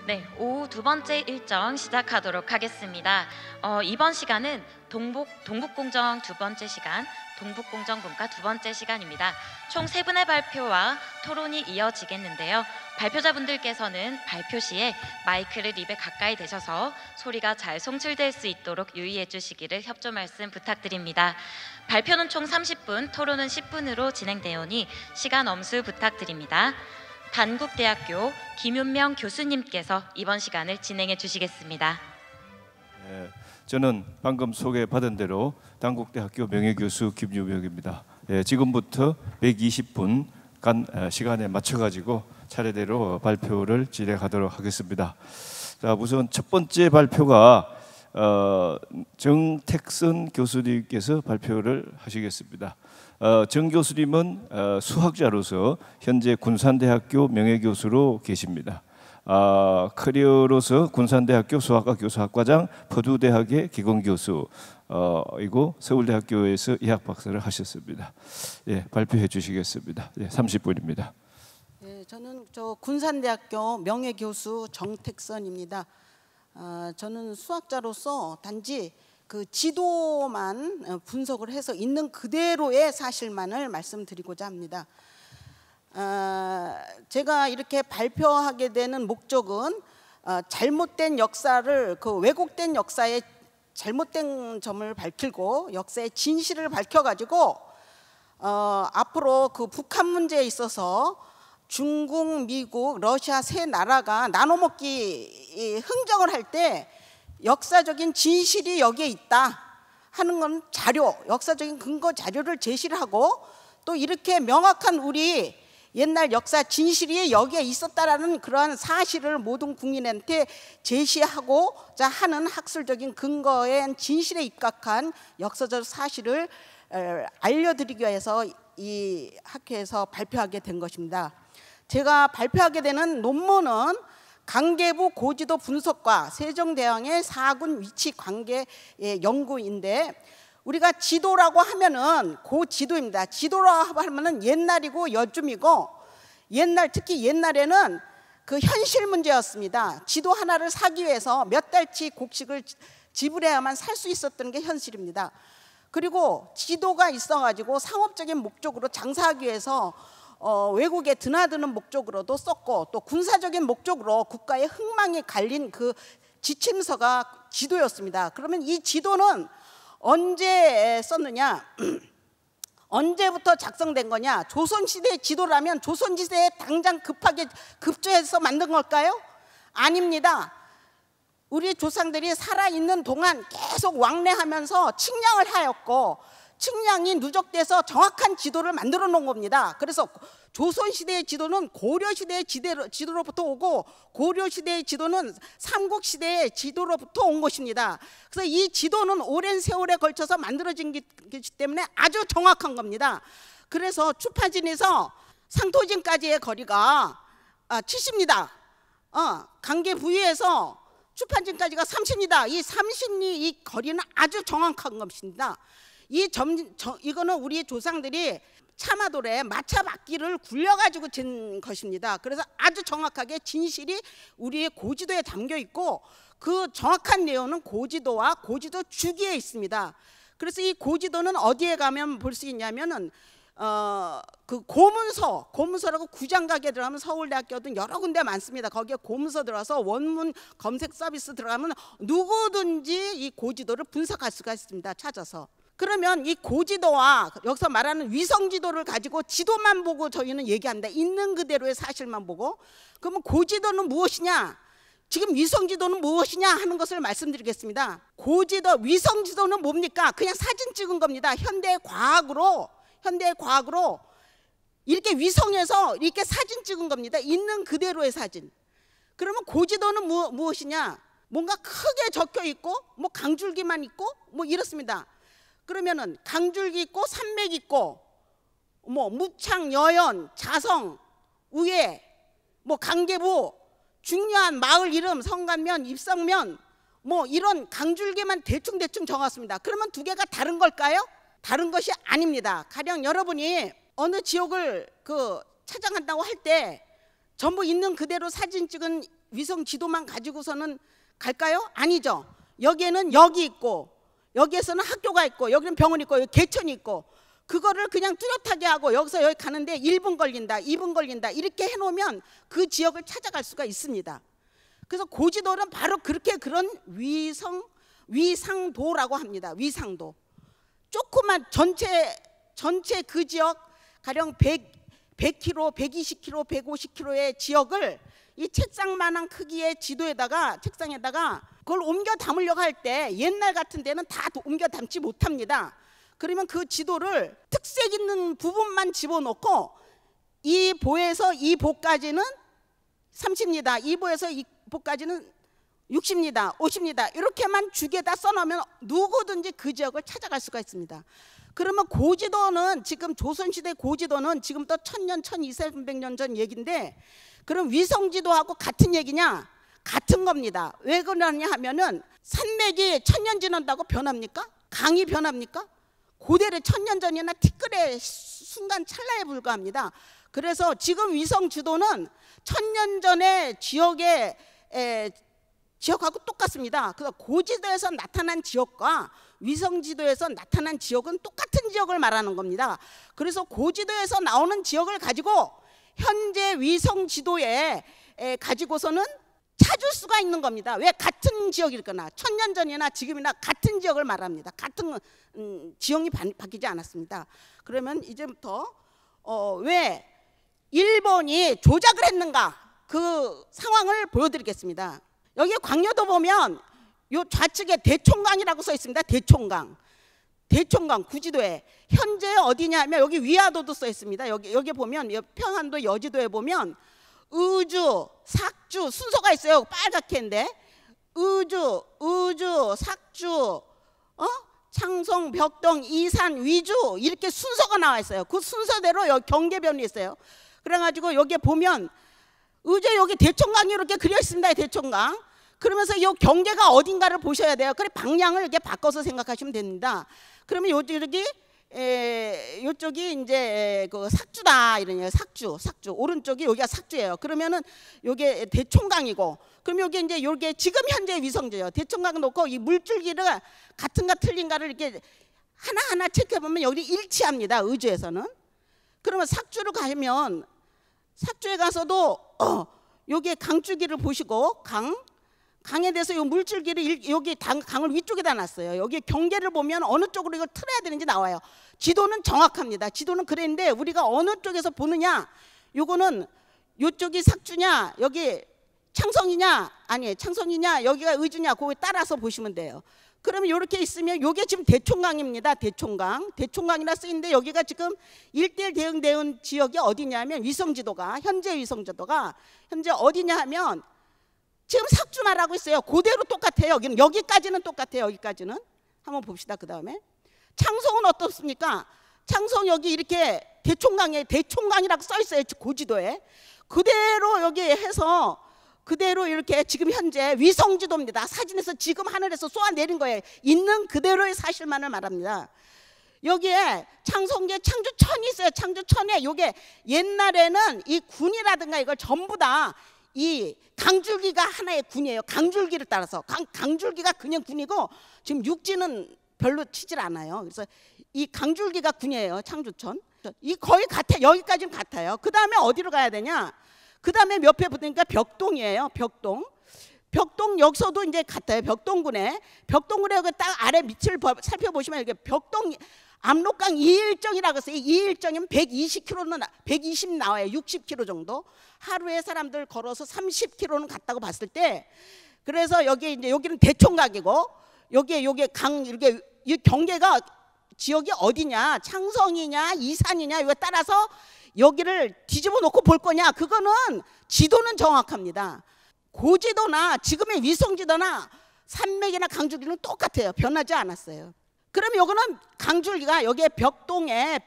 네, 오후 두 번째 일정 시작하도록 하겠습니다. 이번 시간은 동북공정 두 번째 시간, 동북공정분과 두 번째 시간입니다. 총 세 분의 발표와 토론이 이어지겠는데요. 발표자분들께서는 발표 시에 마이크를 입에 가까이 대셔서 소리가 잘 송출될 수 있도록 유의해 주시기를 협조 말씀 부탁드립니다. 발표는 총 30분, 토론은 10분으로 진행되오니 시간 엄수 부탁드립니다. 단국대학교 김윤명 교수님께서 이번 시간을 진행해 주시겠습니다. 저는 방금 소개받은 대로 단국대학교 명예교수 김윤명입니다. 지금부터 120분간 시간에 맞춰가지고 차례대로 발표를 진행하도록 하겠습니다. 자, 우선 첫 번째 발표가 정택선 교수님께서 발표를 하시겠습니다. 정 교수님은 수학자로서 현재 군산대학교 명예교수로 계십니다. 커리어로서 군산대학교 수학과 교수학과장, 퍼두대학의 기공교수, 이고 서울대학교에서 의학박사를 하셨습니다. 예, 발표해 주시겠습니다. 예, 30분입니다. 네, 저는 군산대학교 명예교수 정택선입니다. 저는 수학자로서 단지 그 지도만 분석을 해서 있는 그대로의 사실만을 말씀드리고자 합니다. 제가 이렇게 발표하게 되는 목적은 잘못된 역사를, 그 왜곡된 역사의 잘못된 점을 밝히고 역사의 진실을 밝혀가지고 앞으로 그 북한 문제에 있어서 중국, 미국, 러시아 세 나라가 나눠먹기 흥정을 할 때 역사적인 진실이 여기에 있다 하는 건 자료, 역사적인 근거 자료를 제시를 하고, 또 이렇게 명확한 우리 옛날 역사 진실이 여기에 있었다라는 그러한 사실을 모든 국민한테 제시하고자 하는 학술적인 근거에 진실에 입각한 역사적 사실을 알려드리기 위해서 이 학회에서 발표하게 된 것입니다. 제가 발표하게 되는 논문은 강계부 고지도 분석과 세종대왕의 사군 위치 관계 연구인데, 우리가 지도라고 하면은 고지도입니다. 지도라고 하면은 옛날이고 요즘이고, 옛날, 특히 옛날에는 그 현실 문제였습니다. 지도 하나를 사기 위해서 몇 달치 곡식을 지불해야만 살 수 있었던 게 현실입니다. 그리고 지도가 있어가지고 상업적인 목적으로 장사하기 위해서 외국에 드나드는 목적으로도 썼고, 또 군사적인 목적으로 국가의 흥망이 갈린 그 지침서가 지도였습니다. 그러면 이 지도는 언제 썼느냐? 언제부터 작성된 거냐? 조선시대의 지도라면 조선시대에 당장 급하게 급조해서 만든 걸까요? 아닙니다. 우리 조상들이 살아있는 동안 계속 왕래하면서 측량을 하였고, 측량이 누적돼서 정확한 지도를 만들어 놓은 겁니다. 그래서 조선시대의 지도는 고려시대의 지도로부터 오고, 고려시대의 지도는 삼국시대의 지도로부터 온 것입니다. 그래서 이 지도는 오랜 세월에 걸쳐서 만들어진 것이기 때문에 아주 정확한 겁니다. 그래서 추파진에서 상토진까지의 거리가 70m, 강계 부위에서 추파진까지가 30m, 이 30리 이 거리는 아주 정확한 것입니다. 이거는 우리 조상들이 차마돌에 마차 바퀴를 굴려가지고 진 것입니다. 그래서 아주 정확하게 진실이 우리의 고지도에 담겨 있고, 그 정확한 내용은 고지도와 고지도 주기에 있습니다. 그래서 이 고지도는 어디에 가면 볼 수 있냐면은 그 고문서라고 구장각에 들어가면 서울대학교든 여러 군데 많습니다. 거기에 고문서 들어가서 원문 검색 서비스 들어가면 누구든지 이 고지도를 분석할 수가 있습니다. 찾아서. 그러면 이 고지도와 여기서 말하는 위성지도를 가지고 지도만 보고 저희는 얘기한다. 있는 그대로의 사실만 보고. 그러면 고지도는 무엇이냐? 지금 위성지도는 무엇이냐 하는 것을 말씀드리겠습니다. 고지도, 위성지도는 뭡니까? 그냥 사진 찍은 겁니다. 현대의 과학으로 이렇게 위성에서 이렇게 사진 찍은 겁니다. 있는 그대로의 사진. 그러면 고지도는 무엇이냐? 뭔가 크게 적혀 있고, 뭐 강줄기만 있고, 뭐 이렇습니다. 그러면은 강줄기 있고 산맥 있고, 뭐 무창, 여연, 자성, 우예, 뭐 강계부, 중요한 마을 이름, 성간면, 입성면, 뭐 이런 강줄기만 대충 적었습니다. 그러면 두 개가 다른 걸까요? 다른 것이 아닙니다. 가령 여러분이 어느 지역을 찾아간다고 할 때 전부 있는 그대로 사진 찍은 위성 지도만 가지고서는 갈까요? 아니죠. 여기에는 역이 있고, 여기에서는 학교가 있고, 여기는 병원이 있고, 여기 개천이 있고, 그거를 그냥 뚜렷하게 하고 여기서 여기 가는데 1분 걸린다, 2분 걸린다 이렇게 해놓으면 그 지역을 찾아갈 수가 있습니다. 그래서 고지도는 바로 그렇게 그런 위상도라고 합니다. 위상도. 조그만 전체 그 지역 가령 100km, 120km, 150km의 지역을 이 책상만한 크기의 지도에다가, 책상에다가 그걸 옮겨 담으려고 할 때 옛날 같은 데는 다 옮겨 담지 못합니다. 그러면 그 지도를 특색 있는 부분만 집어넣고 이 보에서 이 보까지는 30m, 이 보에서 이 보까지는 60m, 50m 이렇게만 죽에다 써놓으면 누구든지 그 지역을 찾아갈 수가 있습니다. 그러면 고지도는 지금 조선시대 고지도는 지금부터 1000년, 1200년 전 얘기인데 그럼 위성지도하고 같은 얘기냐? 같은 겁니다. 왜 그러냐 하면은 산맥이 1000년 지난다고 변합니까? 강이 변합니까? 고대의 1000년 전이나 티끌의 순간 찰나에 불과합니다. 그래서 지금 위성 지도는 1000년 전의 지역하고 똑같습니다. 그래서 고지도에서 나타난 지역과 위성 지도에서 나타난 지역은 똑같은 지역을 말하는 겁니다. 그래서 고지도에서 나오는 지역을 가지고 현재 위성 지도에 가지고서는 찾을 수가 있는 겁니다. 왜? 같은 지역이거나 1000년 전이나 지금이나 같은 지역을 말합니다. 같은 지형이 바뀌지 않았습니다. 그러면 이제부터 왜 일본이 조작을 했는가 그 상황을 보여드리겠습니다. 여기 광여도 보면 요 좌측에 대총강이라고 써 있습니다. 대총강 구지도에 현재 어디냐 하면 여기 위화도도 써 있습니다. 여기 보면 평안도 여지도에 보면 의주, 삭주 순서가 있어요. 빨갛게인데 의주, 삭주, 창성, 벽동, 이산, 위주 이렇게 순서가 나와 있어요. 그 순서대로 여기 경계변이 있어요. 그래가지고 여기 보면 의주 여기 대총강이 이렇게 그려 있습니다. 대총강. 그러면서 이 경계가 어딘가를 보셔야 돼요. 그래 방향을 이렇게 바꿔서 생각하시면 됩니다. 그러면 요쪽이 이제 그 삭주다 이러네요. 삭주 오른쪽이 여기가 삭주예요. 그러면은 요게 대총강이고, 그럼 요게 이제 요게 지금 현재 위성지예요. 대총강 놓고 이 물줄기를 같은가 틀린가를 이렇게 하나하나 체크해 보면 여기 일치합니다. 의주에서는. 그러면 삭주로 가면 삭주에 가서도 요게 강줄기를 보시고 강에 대해서 요 물줄기를 여기 강을 위쪽에다 놨어요. 여기 경계를 보면 어느 쪽으로 이걸 틀어야 되는지 나와요. 지도는 정확합니다. 지도는 그랬는데 우리가 어느 쪽에서 보느냐, 요거는 요쪽이 삭주냐, 여기 창성이냐, 아니 창성이냐, 여기가 의주냐, 그거에 따라서 보시면 돼요. 그러면 이렇게 있으면 요게 지금 대총강입니다. 대총강이라 쓰이는데 여기가 지금 1:1 대응되는 지역이 어디냐면 위성지도가 현재 위성지도가 현재 어디냐 하면 지금 삭주 말하고 있어요. 그대로 똑같아요. 여기까지는 똑같아요. 여기까지는 한번 봅시다. 그 다음에 창성은 어떻습니까? 창성 여기 이렇게 대총강이라고 써 있어요. 고지도에 그대로 여기 해서 그대로 이렇게 지금 현재 위성지도입니다. 사진에서 지금 하늘에서 쏘아내린 거예요. 있는 그대로의 사실만을 말합니다. 여기에 창성계 창주천이 있어요. 창주천에 요게 옛날에는 이 군이라든가 이걸 전부 다 이 강줄기가 하나의 군이에요. 강줄기를 따라서 강줄기가 그냥 군이고 지금 육지는 별로 치질 않아요. 그래서 이 강줄기가 군이에요. 창주천. 이 거의 같아요. 여기까지는 같아요. 그 다음에 어디로 가야 되냐? 그 다음에 몇 회 붙으니까 벽동이에요. 벽동 여기서도 이제 같아요. 벽동군에 여기 딱 아래 밑을 살펴보시면 이렇게 벽동 압록강 2일정이라고 했어요. 2일정이면 120 나와요. 60km 정도. 하루에 사람들 걸어서 30km는 갔다고 봤을 때, 그래서 여기는 대총각이고 여기 강 이렇게 이 경계가 지역이 어디냐, 창성이냐, 이산이냐 이거 따라서 여기를 뒤집어 놓고 볼 거냐, 그거는 지도는 정확합니다. 고지도나 지금의 위성지도나 산맥이나 강줄기는 똑같아요. 변하지 않았어요. 그럼 요거는 강줄기가 여기에 벽동에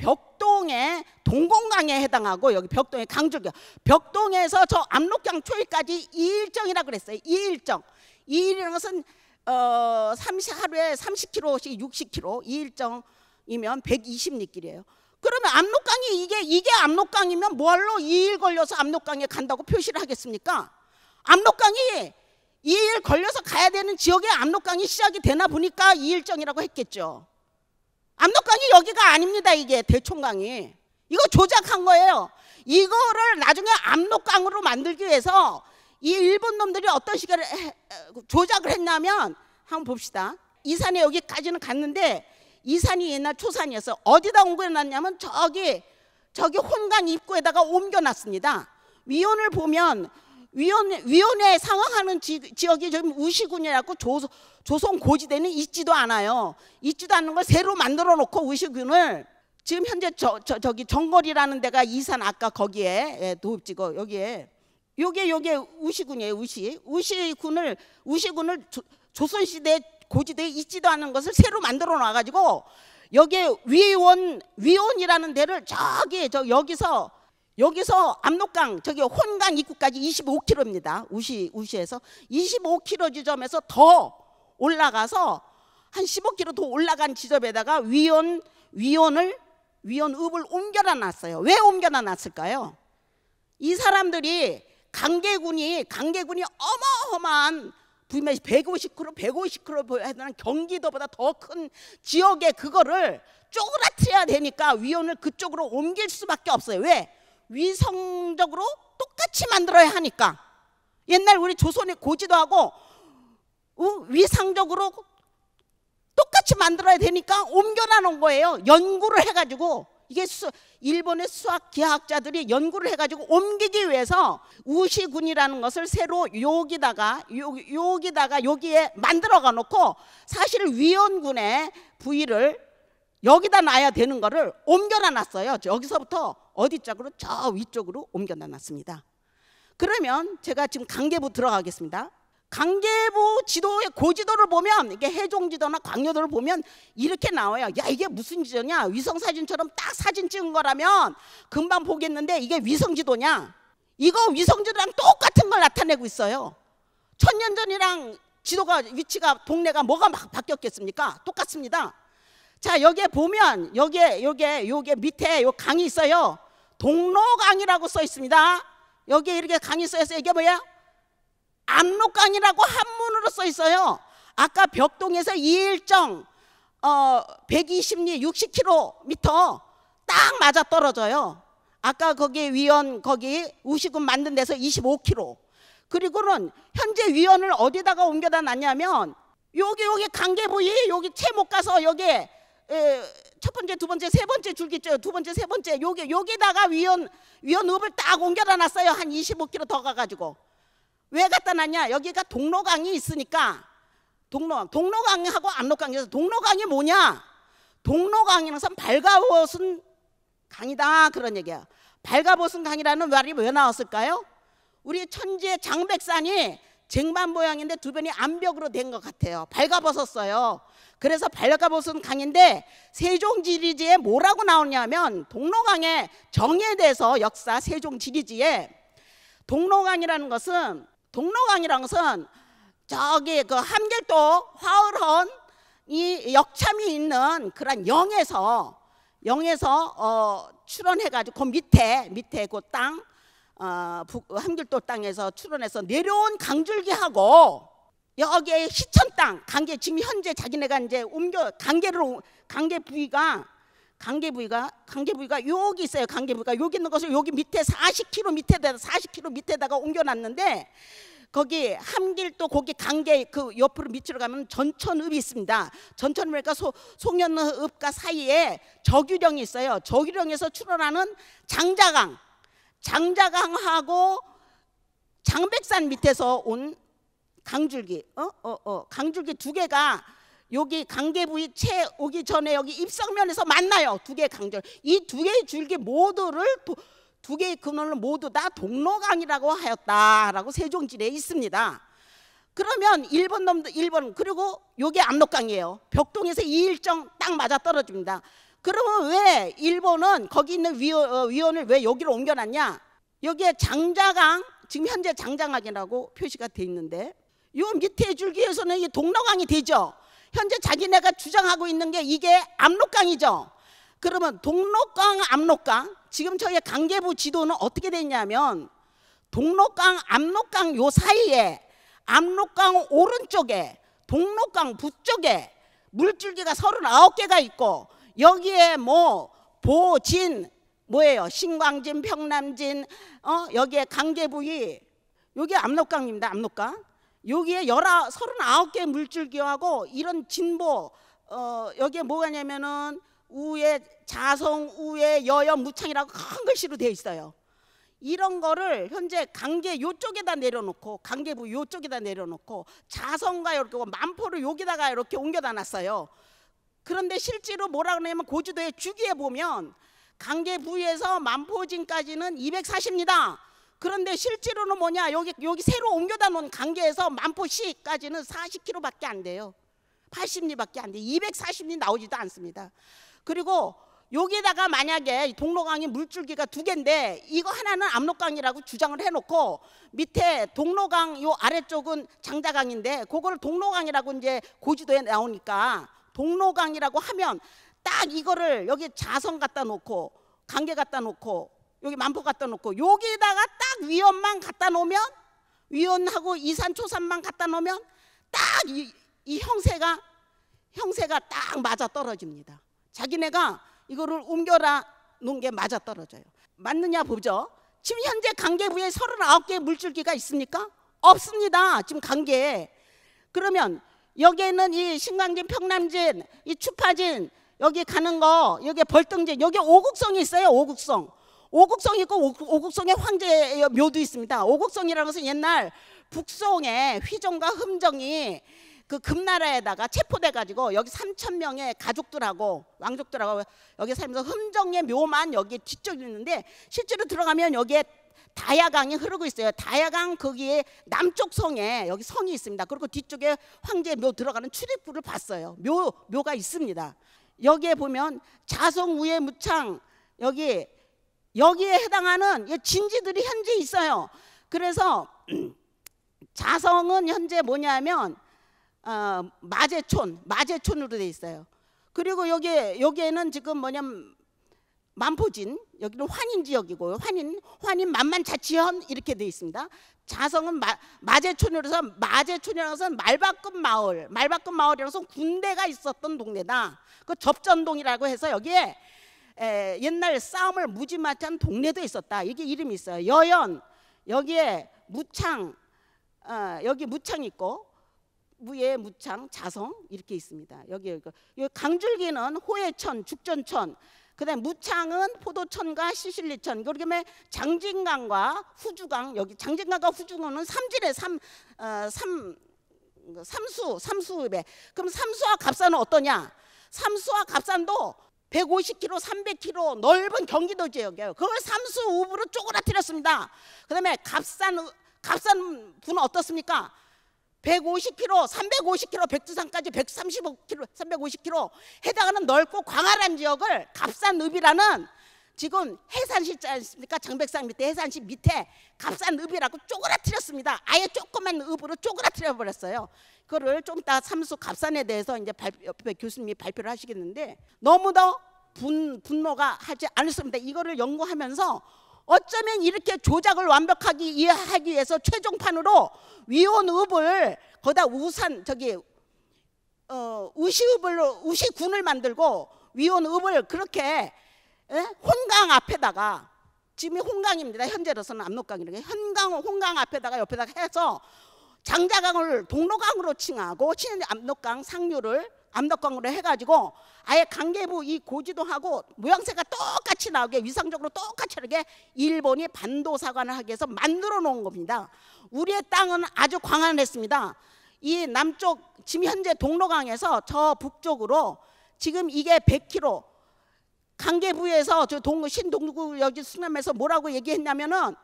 동공강에 해당하고 여기 벽동에 강줄기, 벽동에서 저 압록강 초입까지 2일정이라고 그랬어요. 2일정. 2일이라는 것은 하루에 30km씩 60km, 2일정이면 120리길이에요. 그러면 압록강이 이게 압록강이면 뭐할로 2일 걸려서 압록강에 간다고 표시를 하겠습니까? 압록강이 2일 걸려서 가야 되는 지역에 압록강이 시작이 되나 보니까 2일정이라고 했겠죠. 압록강이 여기가 아닙니다. 이게 대총강이. 이거 조작한 거예요. 이거를 나중에 압록강으로 만들기 위해서 이 일본 놈들이 어떤 식으로 조작을 했냐면 한번 봅시다. 이 산에 여기까지는 갔는데 이 산이 옛날 초산이었어요. 어디다 옮겨놨냐면 저기 혼강 입구에다가 옮겨놨습니다. 위원을 보면 위원에 상황하는 지역이 좀 우시군이라고 조선 고지대는 있지도 않아요. 있지도 않는 걸 새로 만들어 놓고 우시군을 지금 현재 저기 정거리라는 데가 이산 아까 거기에 도읍지고 여기에 요게 우시군이에요. 우시군을 조선시대 고지대에 있지도 않은 것을 새로 만들어 놔가지고 여기에 위원이라는 데를 여기서 압록강 저기 혼강 입구까지 25km입니다. 우시에서 25km 지점에서 더 올라가서 한 15km 더 올라간 지점에다가 위원읍을 옮겨놔 놨어요. 왜 옮겨놔 놨을까요? 이 사람들이 강계군이 어마어마한 부임에 150km 해당 경기도보다 더 큰 지역에 그거를 쪼그라뜨려야 되니까 위원을 그쪽으로 옮길 수밖에 없어요. 왜? 위성적으로 똑같이 만들어야 하니까. 옛날 우리 조선의 고지도하고 위상적으로 똑같이 만들어야 되니까 옮겨놔 놓은 거예요. 연구를 해가지고 이게 일본의 수학 기하학자들이 연구를 해가지고 옮기기 위해서 우시군이라는 것을 새로 여기에 만들어가 놓고 사실 위원군의 부위를 여기다 놔야 되는 거를 옮겨놔 놨어요. 여기서부터 어디 쪽으로? 저 위쪽으로 옮겨놔 놨습니다. 그러면 제가 지금 강계부 들어가겠습니다. 강계부 지도의 고지도를 보면 이게 해종지도나 광여도를 보면 이렇게 나와요. 야, 이게 무슨 지도냐? 위성사진처럼 딱 사진 찍은 거라면 금방 보겠는데 이게 위성지도냐? 이거 위성지도랑 똑같은 걸 나타내고 있어요. 1000년 전이랑 지도가 위치가 동네가 뭐가 막 바뀌었겠습니까? 똑같습니다. 자, 여기에 보면 요게 밑에 요 강이 있어요. 동로강이라고 써 있습니다. 여기에 이렇게 강이 써 있어요. 이게 뭐야? 압록강이라고 한문으로 써 있어요. 아까 벽동에서 이일정 120리 60km 딱 맞아 떨어져요. 아까 거기 위원 거기 우시군 만든 데서 25km. 그리고는 현재 위원을 어디다가 옮겨다 놨냐면 여기 강계부위 여기 채목 가서 여기 첫 번째, 두 번째, 세 번째 줄기죠. 두 번째, 세 번째 여기다가 위원읍을 딱 옮겨다 놨어요. 한 25km 더 가가지고. 왜 갖다 놨냐? 여기가 동로강이 있으니까 동로강하고 압록강에서 동로강이 뭐냐? 동로강이라는 것은 발가벗은 강이다 그런 얘기야. 발가벗은 강이라는 말이 왜 나왔을까요? 우리 천지의 장백산이 쟁반 모양인데 두 변이 암벽으로 된 것 같아요. 발가벗었어요. 그래서 발가벗은 강인데 세종지리지에 뭐라고 나오냐면 동로강의 정예돼서 역사 세종지리지에 동로강이라는 것은 저기 그 함길도 화을헌 이 역참이 있는 그런 영에서 출원해가지고 그 밑에 그 땅 함길도 땅에서 출원해서 내려온 강줄기하고 여기에 시천 땅 강계 지금 현재 자기네가 이제 옮겨 강계 부위가 여기 있어요. 강계부가 여기 있는 것을 여기 밑에 40km 밑에다가 옮겨놨는데 거기 함길도 거기 강계 그 옆으로 밑으로 가면 전천읍이 있습니다. 전천읍과 송년읍과 사이에 저규령이 있어요. 저규령에서 출원하는 장자강하고 장백산 밑에서 온 강줄기 강줄기 두 개가 여기 강계부위 채 오기 전에 여기 입성면에서 만나요. 두 개의 강줄. 이 두 개의 줄기 모두를 두 개의 근원을 모두 다 동로강이라고 하였다라고 세종지리에 있습니다. 그러면 일본 그리고 여기 압록강이에요. 벽동에서 이일정 딱 맞아 떨어집니다. 그러면 왜 일본은 거기 있는 위원을 왜 여기로 옮겨놨냐? 여기에 장자강 지금 현재 장자강이라고 표시가 돼 있는데 요 밑에 줄기에서는 이 동로강이 되죠. 현재 자기네가 주장하고 있는 게 이게 압록강이죠. 그러면 동록강, 압록강, 지금 저희 강계부 지도는 어떻게 됐냐면 동록강, 압록강 요 사이에 압록강 오른쪽에 동록강 북쪽에 물줄기가 39개가 있고 여기에 뭐 보진 뭐예요? 신광진, 평남진, 여기에 강계부위 여기 압록강입니다. 압록강. 여기에 39개 물줄기하고 이런 진보 여기에 뭐가냐면은 우에 자성, 우에 여염, 무창이라고 큰 글씨로 되어 있어요. 이런 거를 현재 강계 요쪽에다 내려놓고 강계부 요쪽에다 내려놓고 자성과 이렇게 만포를 여기다가 이렇게 옮겨다 놨어요. 그런데 실제로 뭐라 그러냐면 고지도의 주기에 보면 강계부에서 만포진까지는 240입니다. 그런데 실제로는 뭐냐 여기 새로 옮겨다 놓은 강계에서 만포시까지는 40km밖에 안 돼요. 80리밖에 안 돼. 240리 나오지도 않습니다. 그리고 여기다가 만약에 동록강이 물줄기가 2개인데 이거 하나는 압록강이라고 주장을 해놓고 밑에 동록강 요 아래쪽은 장자강인데 그걸 동록강이라고 이제 고지도에 나오니까 동록강이라고 하면 딱 이거를 여기 자성 갖다 놓고 강계 갖다 놓고 여기 만포 갖다 놓고 여기다가 딱 위원만 갖다 놓으면 위원하고 이산 초산만 갖다 놓으면 딱 이 형세가 딱 맞아 떨어집니다. 자기네가 이거를 옮겨라 놓은 게 맞아 떨어져요. 맞느냐 보죠. 지금 현재 강계부에 39개 물줄기가 있습니까? 없습니다. 지금 강계에. 그러면 여기에는 이 신광진, 평남진, 이 추파진 여기 가는 거 여기 벌등진 여기 오국성이 있어요. 오국성 있고 오국성에 황제의 묘도 있습니다. 오국성이라는 것은 옛날 북송의 휘종과 흠정이 그 금나라에다가 체포돼 가지고 여기 3,000명의 가족들하고 왕족들하고 여기 살면서 흠정의 묘만 여기 뒤쪽에 있는데 실제로 들어가면 여기에 다야강이 흐르고 있어요. 다야강 거기에 남쪽 성에 여기 성이 있습니다. 그리고 뒤쪽에 황제 묘 들어가는 출입구를 봤어요. 묘가 있습니다. 여기에 보면 자성, 우에, 무창 여기에 해당하는 진지들이 현재 있어요. 그래서 자성은 현재 뭐냐면 마제촌으로 돼 있어요. 그리고 여기에는 지금 뭐냐면 만포진 여기는 환인 지역이고요. 환인 만만자치현 이렇게 돼 있습니다. 자성은 마제촌으로서 마제촌이라는 것은 말바꿈 마을이라는 것은 군대가 있었던 동네다. 그 접전동이라고 해서 여기에 옛날 싸움을 무지막지한 동네도 있었다. 이게 이름이 있어요. 여연 여기에 무창 여기 무창 있고 무예, 무창, 자성 이렇게 있습니다. 여기 강줄기는 호해천, 죽전천, 그다음에 무창은 포도천과 시실리천. 그러면 장진강과 후주강 여기 장진강과 후주강은 삼질의 삼수배. 그럼 삼수와 갑산은 어떠냐? 삼수와 갑산도 150km, 300km 넓은 경기도 지역이에요. 그걸 삼수 우부로 쪼그라뜨렸습니다. 그다음에 갑산 분은 어떻습니까? 150km, 350km, 백두산까지 135km, 350km 해당하는 넓고 광활한 지역을 갑산읍이라는 지금 해산시 있지 않습니까? 장백산 밑에 해산시 밑에 갑산읍이라고 쪼그라뜨렸습니다. 아예 조그만 읍으로 쪼그라뜨려 버렸어요. 그거를 좀 이따 삼수 갑산에 대해서 이제 옆에 교수님이 발표를 하시겠는데 너무도 분노가 하지 않았습니다. 이거를 연구하면서 어쩌면 이렇게 조작을 완벽하게 이해하기 위해서 최종판으로 위원읍을 거기다 우산 우시군을 만들고 위원읍을 그렇게 혼강 앞에다가 지금이 혼강입니다. 현재로서는 압록강이라고 혼강 앞에다가 옆에다가 해서 장자강을 동록강으로 칭하고 압록강 상류를 압록강으로 해가지고 아예 강계부 이 고지도하고 모양새가 똑같이 나오게 위상적으로 똑같이 이렇게 일본이 반도사관을 하기 위해서 만들어 놓은 겁니다. 우리의 땅은 아주 광활했습니다. 이 남쪽 지금 현재 동록강에서 저 북쪽으로 지금 이게 100km 강계부에서 저 신동구 여기 수남에서 뭐라고 얘기했냐면은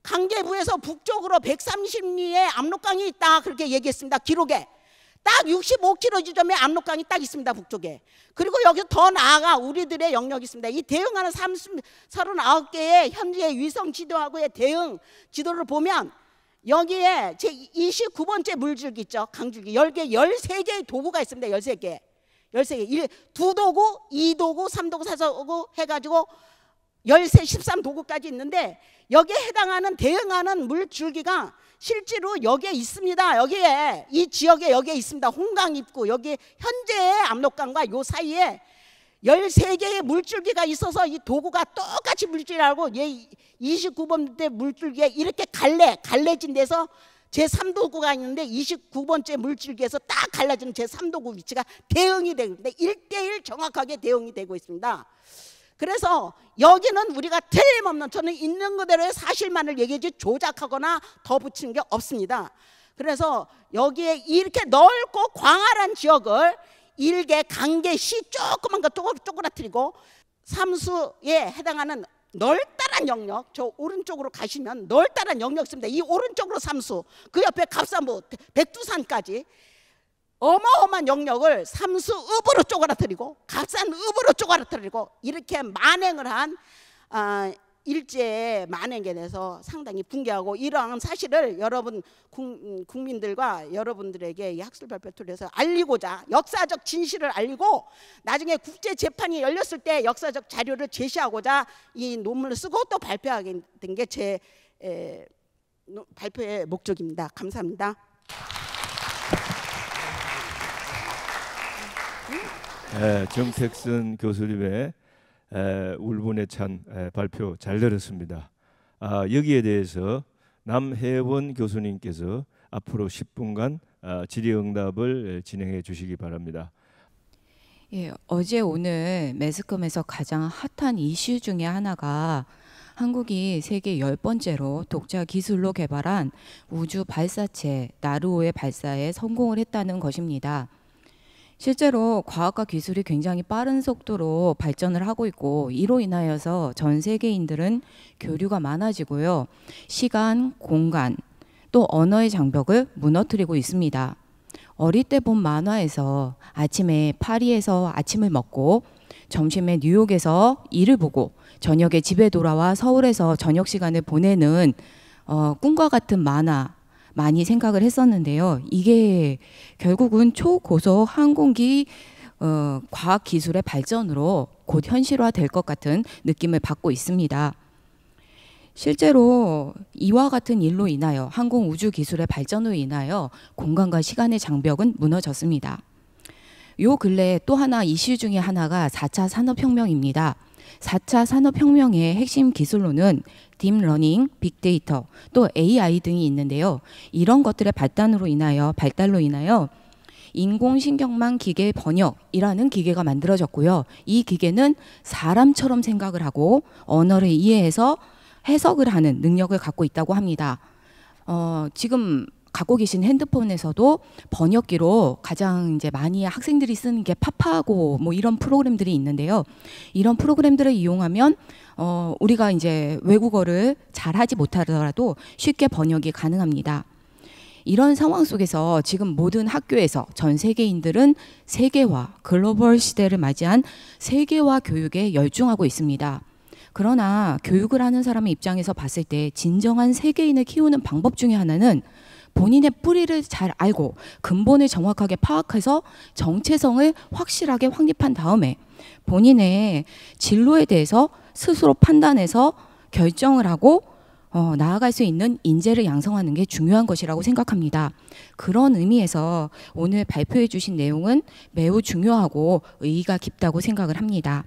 강계부에서 북쪽으로 130리의 압록강이 있다 그렇게 얘기했습니다. 기록에 딱 65km 지점에 압록강이 딱 있습니다. 북쪽에. 그리고 여기서 더 나아가 우리들의 영역이 있습니다. 이 대응하는 39개의 현재 위성 지도하고의 대응 지도를 보면 여기에 제 29번째 물줄기 있죠. 강줄기 13개의 도구가 있습니다. 13개. 13개. 2도구, 2도구, 3도구, 4도구 해가지고 13, 13도구까지 있는데 여기에 해당하는 대응하는 물줄기가 실제로 여기에 있습니다. 여기에 이 지역에 여기에 있습니다. 홍강 입구 여기 현재의 압록강과 요 사이에 13개의 물줄기가 있어서 이 도구가 똑같이 물질하고 29번째 물줄기에 이렇게 갈래진 데서 제3도구가 있는데 29번째 물줄기에서 딱 갈라지는 제3도구 위치가 대응이 되는데 1대1 정확하게 대응이 되고 있습니다. 그래서 여기는 우리가 틀림없는, 저는 있는 그대로의 사실만을 얘기하지 조작하거나 더 붙이는 게 없습니다. 그래서 여기에 이렇게 넓고 광활한 지역을 일개, 강계, 시 조그만 거 쪼그라뜨리고 삼수에 해당하는 넓다란 영역, 저 오른쪽으로 가시면 넓다란 영역 있습니다. 이 오른쪽으로 삼수, 그 옆에 갑사무, 백두산까지 어마어마한 영역을 삼수읍으로 쪼그라뜨리고 갑산읍으로 쪼그라뜨리고 이렇게 만행을 한 일제의 만행에 대해서 상당히 붕괴하고, 이러한 사실을 여러분 국민들과 여러분들에게 이 학술 발표 통해서 알리고자, 역사적 진실을 알리고 나중에 국제 재판이 열렸을 때 역사적 자료를 제시하고자 이 논문을 쓰고 또 발표하게 된 게 제 발표의 목적입니다. 감사합니다. 정택선 교수님의 울분에 찬 발표 잘 들었습니다. 여기에 대해서 남혜원 교수님께서 앞으로 10분간 질의응답을 진행해 주시기 바랍니다. 예, 어제 오늘 매스컴에서 가장 핫한 이슈 중에 하나가 한국이 세계 10번째로 독자 기술로 개발한 우주 발사체 나르호의 발사에 성공을 했다는 것입니다. 실제로 과학과 기술이 굉장히 빠른 속도로 발전을 하고 있고, 이로 인하여서 전 세계인들은 교류가 많아지고요. 시간, 공간, 또 언어의 장벽을 무너뜨리고 있습니다. 어릴 때 본 만화에서 아침에 파리에서 아침을 먹고 점심에 뉴욕에서 일을 보고 저녁에 집에 돌아와 서울에서 저녁 시간을 보내는 꿈과 같은 만화 많이 생각을 했었는데요. 이게 결국은 초고속 항공기 과학 기술의 발전으로 곧 현실화될 것 같은 느낌을 받고 있습니다. 실제로 이와 같은 일로 인하여 항공 우주 기술의 발전으로 인하여 공간과 시간의 장벽은 무너졌습니다. 요 근래 또 하나 이슈 중에 하나가 4차 산업혁명입니다. 4차 산업혁명의 핵심 기술로는 딥러닝, 빅데이터, 또 AI 등이 있는데요. 이런 것들의 발달로 인하여 인공신경망 기계 번역이라는 기계가 만들어졌고요. 이 기계는 사람처럼 생각을 하고 언어를 이해해서 해석을 하는 능력을 갖고 있다고 합니다. 지금 갖고 계신 핸드폰에서도 번역기로 가장 이제 많이 학생들이 쓰는 게 파파고 뭐 이런 프로그램들이 있는데요. 이런 프로그램들을 이용하면 우리가 이제 외국어를 잘하지 못하더라도 쉽게 번역이 가능합니다. 이런 상황 속에서 지금 모든 학교에서 전 세계인들은 세계화, 글로벌 시대를 맞이한 세계화 교육에 열중하고 있습니다. 그러나 교육을 하는 사람의 입장에서 봤을 때 진정한 세계인을 키우는 방법 중에 하나는 본인의 뿌리를 잘 알고 근본을 정확하게 파악해서 정체성을 확실하게 확립한 다음에 본인의 진로에 대해서 스스로 판단해서 결정을 하고 나아갈 수 있는 인재를 양성하는 게 중요한 것이라고 생각합니다. 그런 의미에서 오늘 발표해 주신 내용은 매우 중요하고 의의가 깊다고 생각을 합니다.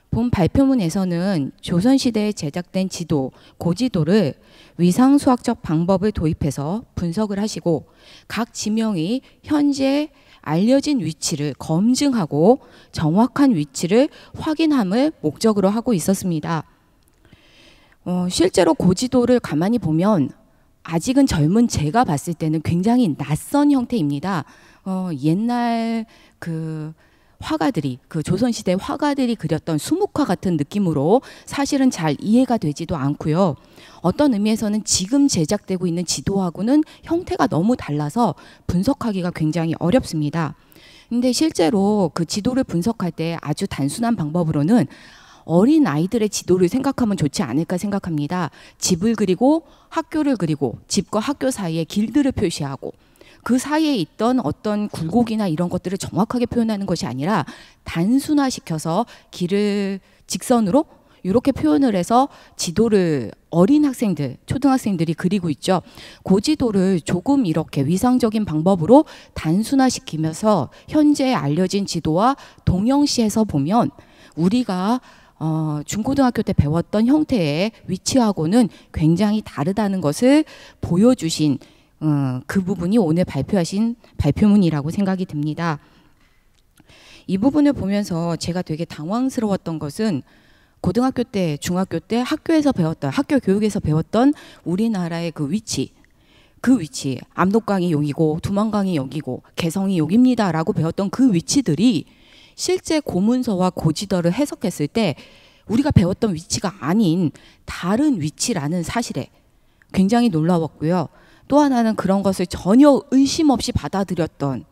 본 발표문에서는 조선시대에 제작된 지도, 고지도를 위상수학적 방법을 도입해서 분석을 하시고 각 지명이 현재 알려진 위치를 검증하고 정확한 위치를 확인함을 목적으로 하고 있었습니다. 실제로 고지도를 가만히 보면 아직은 젊은 제가 봤을 때는 굉장히 낯선 형태입니다. 옛날 화가들이 조선시대 화가들이 그렸던 수묵화 같은 느낌으로 사실은 잘 이해가 되지도 않고요. 어떤 의미에서는 지금 제작되고 있는 지도하고는 형태가 너무 달라서 분석하기가 굉장히 어렵습니다. 근데 실제로 그 지도를 분석할 때 아주 단순한 방법으로는 어린 아이들의 지도를 생각하면 좋지 않을까 생각합니다. 집을 그리고 학교를 그리고 집과 학교 사이에 길들을 표시하고 그 사이에 있던 어떤 굴곡이나 이런 것들을 정확하게 표현하는 것이 아니라 단순화시켜서 길을 직선으로 이렇게 표현을 해서 지도를 어린 학생들, 초등학생들이 그리고 있죠. 그 지도를 조금 이렇게 위상적인 방법으로 단순화시키면서 현재 알려진 지도와 동영시해서 보면 우리가 중고등학교 때 배웠던 형태의 위치하고는 굉장히 다르다는 것을 보여주신 그 부분이 오늘 발표하신 발표문이라고 생각이 듭니다. 이 부분을 보면서 제가 되게 당황스러웠던 것은 고등학교 때, 중학교 때 학교에서 배웠던, 학교 교육에서 배웠던 우리나라의 그 위치, 압록강이 여기고 두만강이 여기고 개성이 여기입니다 라고 배웠던 그 위치들이 실제 고문서와 고지도를 해석했을 때 우리가 배웠던 위치가 아닌 다른 위치라는 사실에 굉장히 놀라웠고요. 또 하나는 그런 것을 전혀 의심 없이 받아들였던,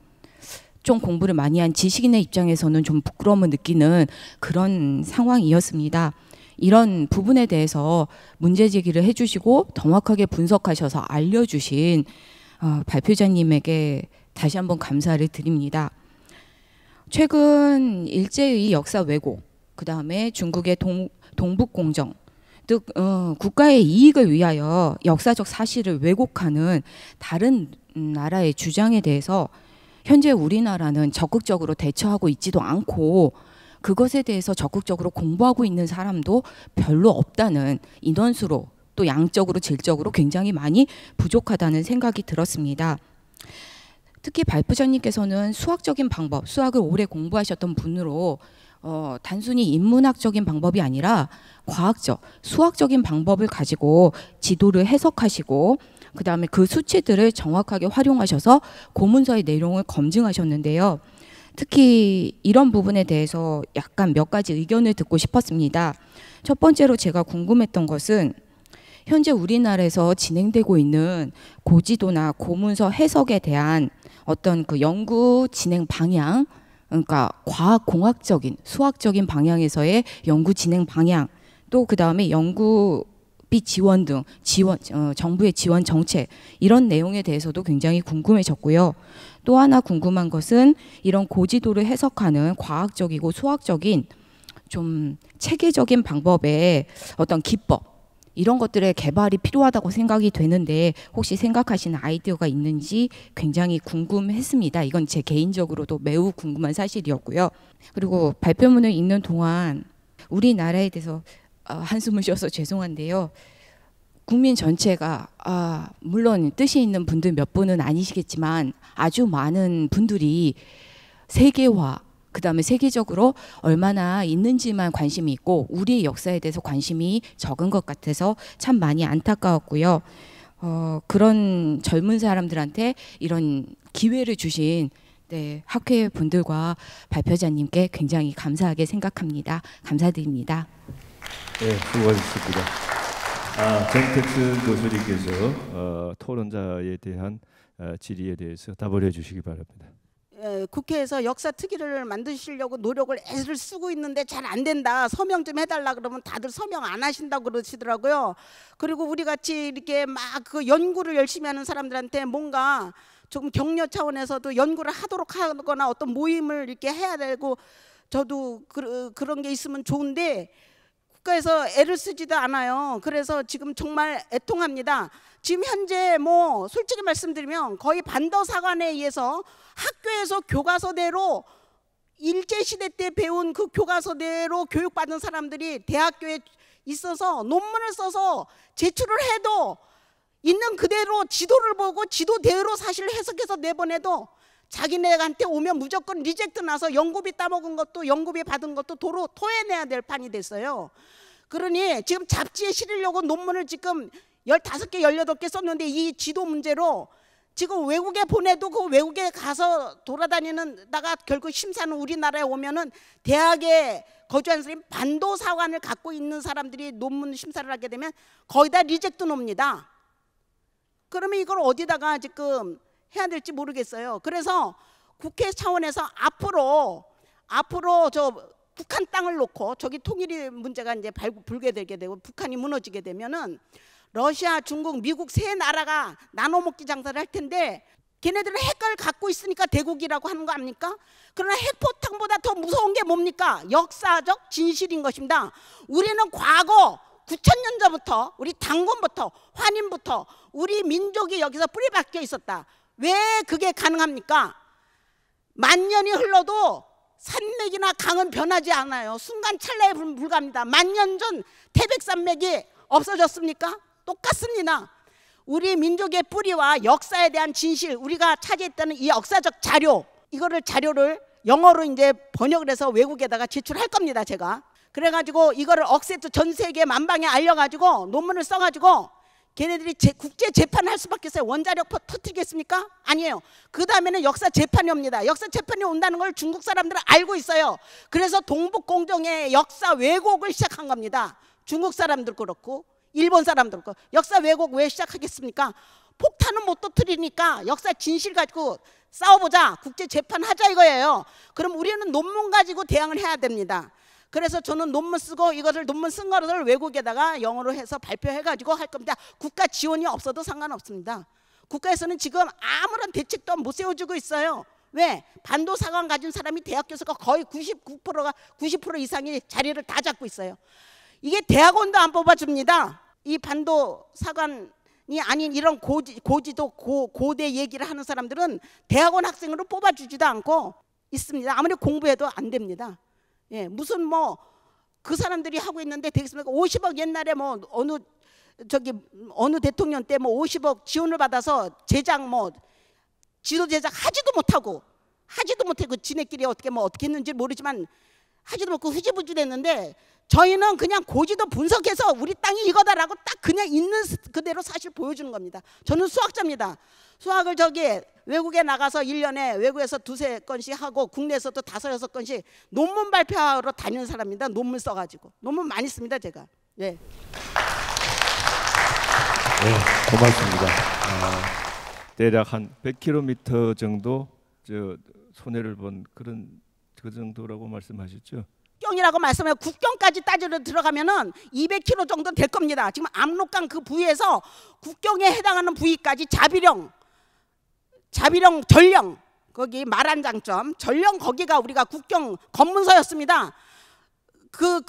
좀 공부를 많이 한 지식인의 입장에서는 좀 부끄러움을 느끼는 그런 상황이었습니다. 이런 부분에 대해서 문제 제기를 해주시고 정확하게 분석하셔서 알려주신 발표자님에게 다시 한번 감사를 드립니다. 최근 일제의 역사 왜곡, 그 다음에 중국의 동북공정, 즉 국가의 이익을 위하여 역사적 사실을 왜곡하는 다른 나라의 주장에 대해서 현재 우리나라는 적극적으로 대처하고 있지도 않고 그것에 대해서 적극적으로 공부하고 있는 사람도 별로 없다는, 인원수로 또 양적으로 질적으로 굉장히 많이 부족하다는 생각이 들었습니다. 특히 발표자님께서는 수학적인 방법, 수학을 오래 공부하셨던 분으로 단순히 인문학적인 방법이 아니라 과학적, 수학적인 방법을 가지고 지도를 해석하시고 그 다음에 그 수치들을 정확하게 활용하셔서 고문서의 내용을 검증하셨는데요. 특히 이런 부분에 대해서 약간 몇 가지 의견을 듣고 싶었습니다. 첫 번째로 제가 궁금했던 것은 현재 우리나라에서 진행되고 있는 고지도나 고문서 해석에 대한 어떤 그 연구 진행 방향, 그러니까 과학공학적인, 수학적인 방향에서의 연구 진행 방향, 또 그 다음에 연구비 지원 등 정부의 지원 정책, 이런 내용에 대해서도 굉장히 궁금해졌고요. 또 하나 궁금한 것은 이런 고지도를 해석하는 과학적이고 수학적인 좀 체계적인 방법의 어떤 기법, 이런 것들의 개발이 필요하다고 생각이 되는데 혹시 생각하시는 아이디어가 있는지 굉장히 궁금했습니다. 이건 제 개인적으로도 매우 궁금한 사실이었고요. 그리고 발표문을 읽는 동안 우리나라에 대해서 한숨을 쉬어서 죄송한데요. 국민 전체가 물론 뜻이 있는 분들 몇 분은 아니시겠지만 아주 많은 분들이 세계화, 그 다음에 세계적으로 얼마나 있는지만 관심이 있고 우리의 역사에 대해서 관심이 적은 것 같아서 참 많이 안타까웠고요. 그런 젊은 사람들한테 이런 기회를 주신 학회 분들과 발표자님께 굉장히 감사하게 생각합니다. 감사드립니다. 네, 수고하셨습니다. 정택순 교수님께서 토론자에 대한 질의에 대해서 답을 해주시기 바랍니다. 국회에서 역사 특위를 만드시려고 노력을 애를 쓰고 있는데 잘 안 된다, 서명 좀 해달라 그러면 다들 서명 안 하신다고 그러시더라고요. 그리고 우리 같이 이렇게 막 그 연구를 열심히 하는 사람들한테 뭔가 좀 격려 차원에서도 연구를 하도록 하거나 어떤 모임을 이렇게 해야 되고, 저도 그런 게 있으면 좋은데 국가에서 애를 쓰지도 않아요. 그래서 지금 정말 애통합니다. 지금 현재 뭐 솔직히 말씀드리면 거의 반도사관에 의해서 학교에서 교과서대로 일제시대 때 배운 그 교과서대로 교육받은 사람들이 대학교에 있어서 논문을 써서 제출을 해도 있는 그대로 지도를 보고 지도대로 사실 해석해서 내보내도 자기네한테 오면 무조건 리젝트 나서 연구비 따먹은 것도 연구비 받은 것도 도로 토해내야 될 판이 됐어요. 그러니 지금 잡지에 실으려고 논문을 지금 15개, 18개 썼는데 이 지도 문제로 지금 외국에 보내도 그 외국에 가서 돌아다니는다가 결국 심사는 우리나라에 오면은 대학에 거주하는 사람이 반도사관을 갖고 있는 사람들이 논문 심사를 하게 되면 거의 다 리젝트 놉니다. 그러면 이걸 어디다가 지금 해야 될지 모르겠어요. 그래서 국회 차원에서 앞으로 저 북한 땅을 놓고 저기 통일이 문제가 이제 불게 되게 되고 북한이 무너지게 되면은 러시아, 중국, 미국 세 나라가 나눠먹기 장사를 할 텐데 걔네들은 핵을 갖고 있으니까 대국이라고 하는 거 아닙니까? 그러나 핵포탄보다 더 무서운 게 뭡니까? 역사적 진실인 것입니다. 우리는 과거 9,000년 전부터 우리 당군부터 환인부터 우리 민족이 여기서 뿌리 박혀 있었다. 왜 그게 가능합니까? 만년이 흘러도 산맥이나 강은 변하지 않아요. 순간 찰나에 불과합니다. 만년 전 태백산맥이 없어졌습니까? 똑같습니다. 우리 민족의 뿌리와 역사에 대한 진실, 우리가 차지했다는 이 역사적 자료, 이거를 자료를 영어로 이제 번역을 해서 외국에다가 제출할 겁니다. 제가 그래가지고 이거를 억세트 전 세계 만방에 알려가지고 논문을 써가지고 걔네들이 국제 재판할 수밖에 없어요. 원자력 터뜨리겠습니까? 아니에요. 그 다음에는 역사 재판이 옵니다. 역사 재판이 온다는 걸 중국 사람들은 알고 있어요. 그래서 동북공정의 역사 왜곡을 시작한 겁니다. 중국 사람들 그렇고 일본 사람들 그렇고. 역사 왜곡 왜 시작하겠습니까? 폭탄은 못 터뜨리니까 역사 진실 가지고 싸워보자, 국제 재판하자 이거예요. 그럼 우리는 논문 가지고 대항을 해야 됩니다. 그래서 저는 논문 쓰고 이거를 논문 쓴 거를 외국에다가 영어로 해서 발표해가지고 할 겁니다. 국가 지원이 없어도 상관없습니다. 국가에서는 지금 아무런 대책도 못 세워주고 있어요. 왜? 반도사관 가진 사람이 대학 교수가 거의 99%가 90% 이상이 자리를 다 잡고 있어요. 이게 대학원도 안 뽑아줍니다. 이 반도사관이 아닌 이런 고지도 고대 얘기를 하는 사람들은 대학원 학생으로 뽑아주지도 않고 있습니다. 아무리 공부해도 안 됩니다. 예, 무슨 뭐 그 사람들이 하고 있는데 되겠습니까? 50억 옛날에 뭐 어느 대통령 때 뭐 50억 지원을 받아서 제작 뭐 지도 제작 하지도 못하고 지네끼리 어떻게 했는지 모르지만 하지도 못하고 흐지부지 됐는데 저희는 그냥 고지도 분석해서 우리 땅이 이거다라고 딱 그냥 있는 그대로 사실 보여주는 겁니다. 저는 수학자입니다. 수학을 외국에 나가서 1년에 외국에서 2-3건씩 하고 국내에서도 5-6건씩 논문 발표하러 다니는 사람입니다. 논문 써가지고. 논문 많이 씁니다 제가. 예. 네, 고맙습니다. 대략 한 100km 정도 손해를 본 그 정도라고 말씀하셨죠? 국경이라고 말씀해요. 국경까지 따지러 들어가면은 200km 정도 될 겁니다. 지금 압록강 그 부위에서 국경에 해당하는 부위까지 자비령, 전령, 거기 말한장점, 전령 거기가 우리가 국경 검문소였습니다. 그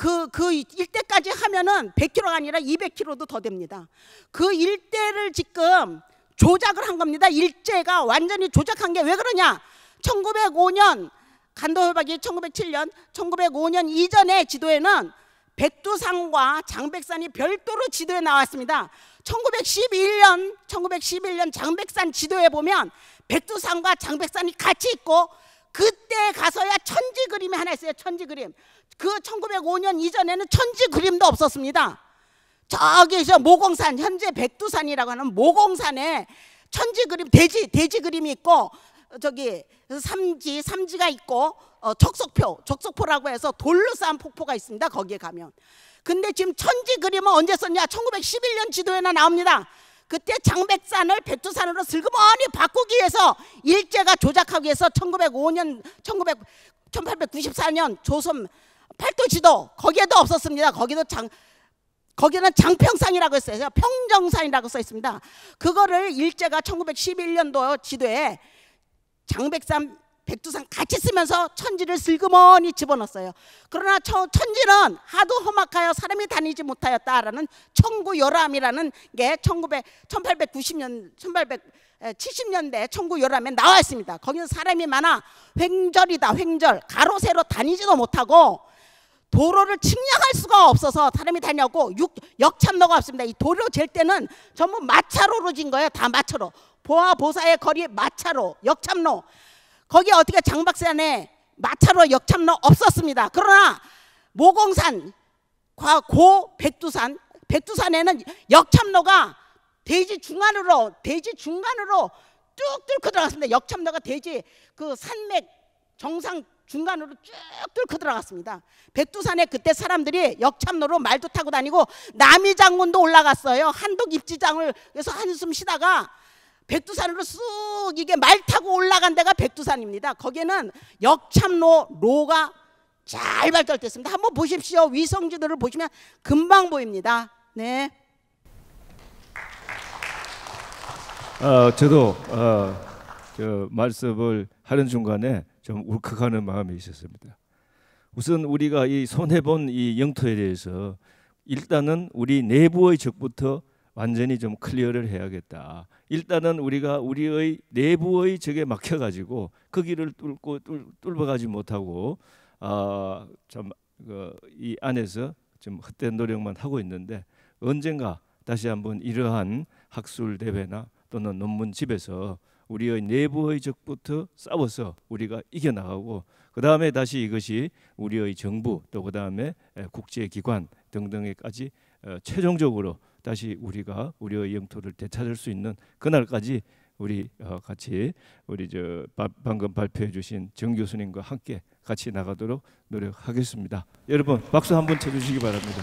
일대까지 하면은 100km가 아니라 200km도 더 됩니다. 그 일대를 지금 조작을 한 겁니다. 일제가 완전히 조작한 게 왜 그러냐? 1905년 간도협약이 1907년, 1905년 이전의 지도에는 백두산과 장백산이 별도로 지도에 나왔습니다. 1911년 장백산 지도에 보면 백두산과 장백산이 같이 있고 그때 가서야 천지 그림이 하나 있어요. 천지 그림. 그 1905년 이전에는 천지 그림도 없었습니다. 저기 모공산, 현재 백두산이라고 하는 모공산에 천지 그림, 대지 그림이 있고 삼지가 있고 적석포라고 해서 돌로 쌓은 폭포가 있습니다. 거기에 가면. 근데 지금 천지 그림은 언제 썼냐? 1911년 지도에나 나옵니다. 그때 장백산을 백두산으로 슬그머니 바꾸기 위해서 일제가 조작하기 위해서 1894년 조선 팔도 지도 거기에도 없었습니다. 거기는 장평산이라고 했어요. 평정산이라고 써 있습니다. 그거를 일제가 1911년도 지도에 장백산, 백두산 같이 쓰면서 천지를 슬그머니 집어넣었어요. 그러나 천지는 하도 험악하여 사람이 다니지 못하였다라는 청구요람이라는 게 1870년대 청구요람에 나와 있습니다. 거기는 사람이 많아 횡절이다. 횡절. 가로 세로 다니지도 못하고 도로를 측량할 수가 없어서 사람이 다녔고 역참로가 없습니다. 이 도로 잴 때는 전부 마차로로 진 거예요. 다 마차로. 보아 보사의 거리 마차로, 역참로. 거기 어떻게 장박산에 마차로 역참로 없었습니다. 그러나 모공산, 백두산에는 역참로가 대지 중간으로 쭉 뚫고 들어갔습니다. 역참로가 대지 그 산맥 정상 중간으로 쭉 뚫고 들어갔습니다. 백두산에 그때 사람들이 역참로로 말도 타고 다니고 남이장군도 올라갔어요. 한독 입지장을 그래서 한숨 쉬다가 백두산으로 쑥 이게 말 타고 올라간 데가 백두산입니다. 거기에는 역참로가 잘 발달됐습니다. 한번 보십시오. 위성지도를 보시면 금방 보입니다. 네. 저도 저 말씀을 하는 중간에 좀 울컥하는 마음이 있었습니다. 우선 우리가 이 손해본 이 영토에 대해서 일단은 우리 내부의 적부터 완전히 좀 클리어를 해야겠다. 일단은 우리가 우리의 내부의 적에 막혀가지고 그 길을 뚫어가지 못하고 좀 이 안에서 좀 헛된 노력만 하고 있는데 언젠가 다시 한번 이러한 학술 대회나 또는 논문집에서 우리의 내부의 적부터 싸워서 우리가 이겨나가고 그 다음에 다시 이것이 우리의 정부 또 그 다음에 국제기관 등등에까지 최종적으로 다시 우리가 우리의 영토를 되찾을 수 있는 그날까지 우리 같이 우리 방금 발표해 주신 정 교수님과 함께 같이 나가도록 노력하겠습니다. 여러분 박수 한번 쳐주시기 바랍니다.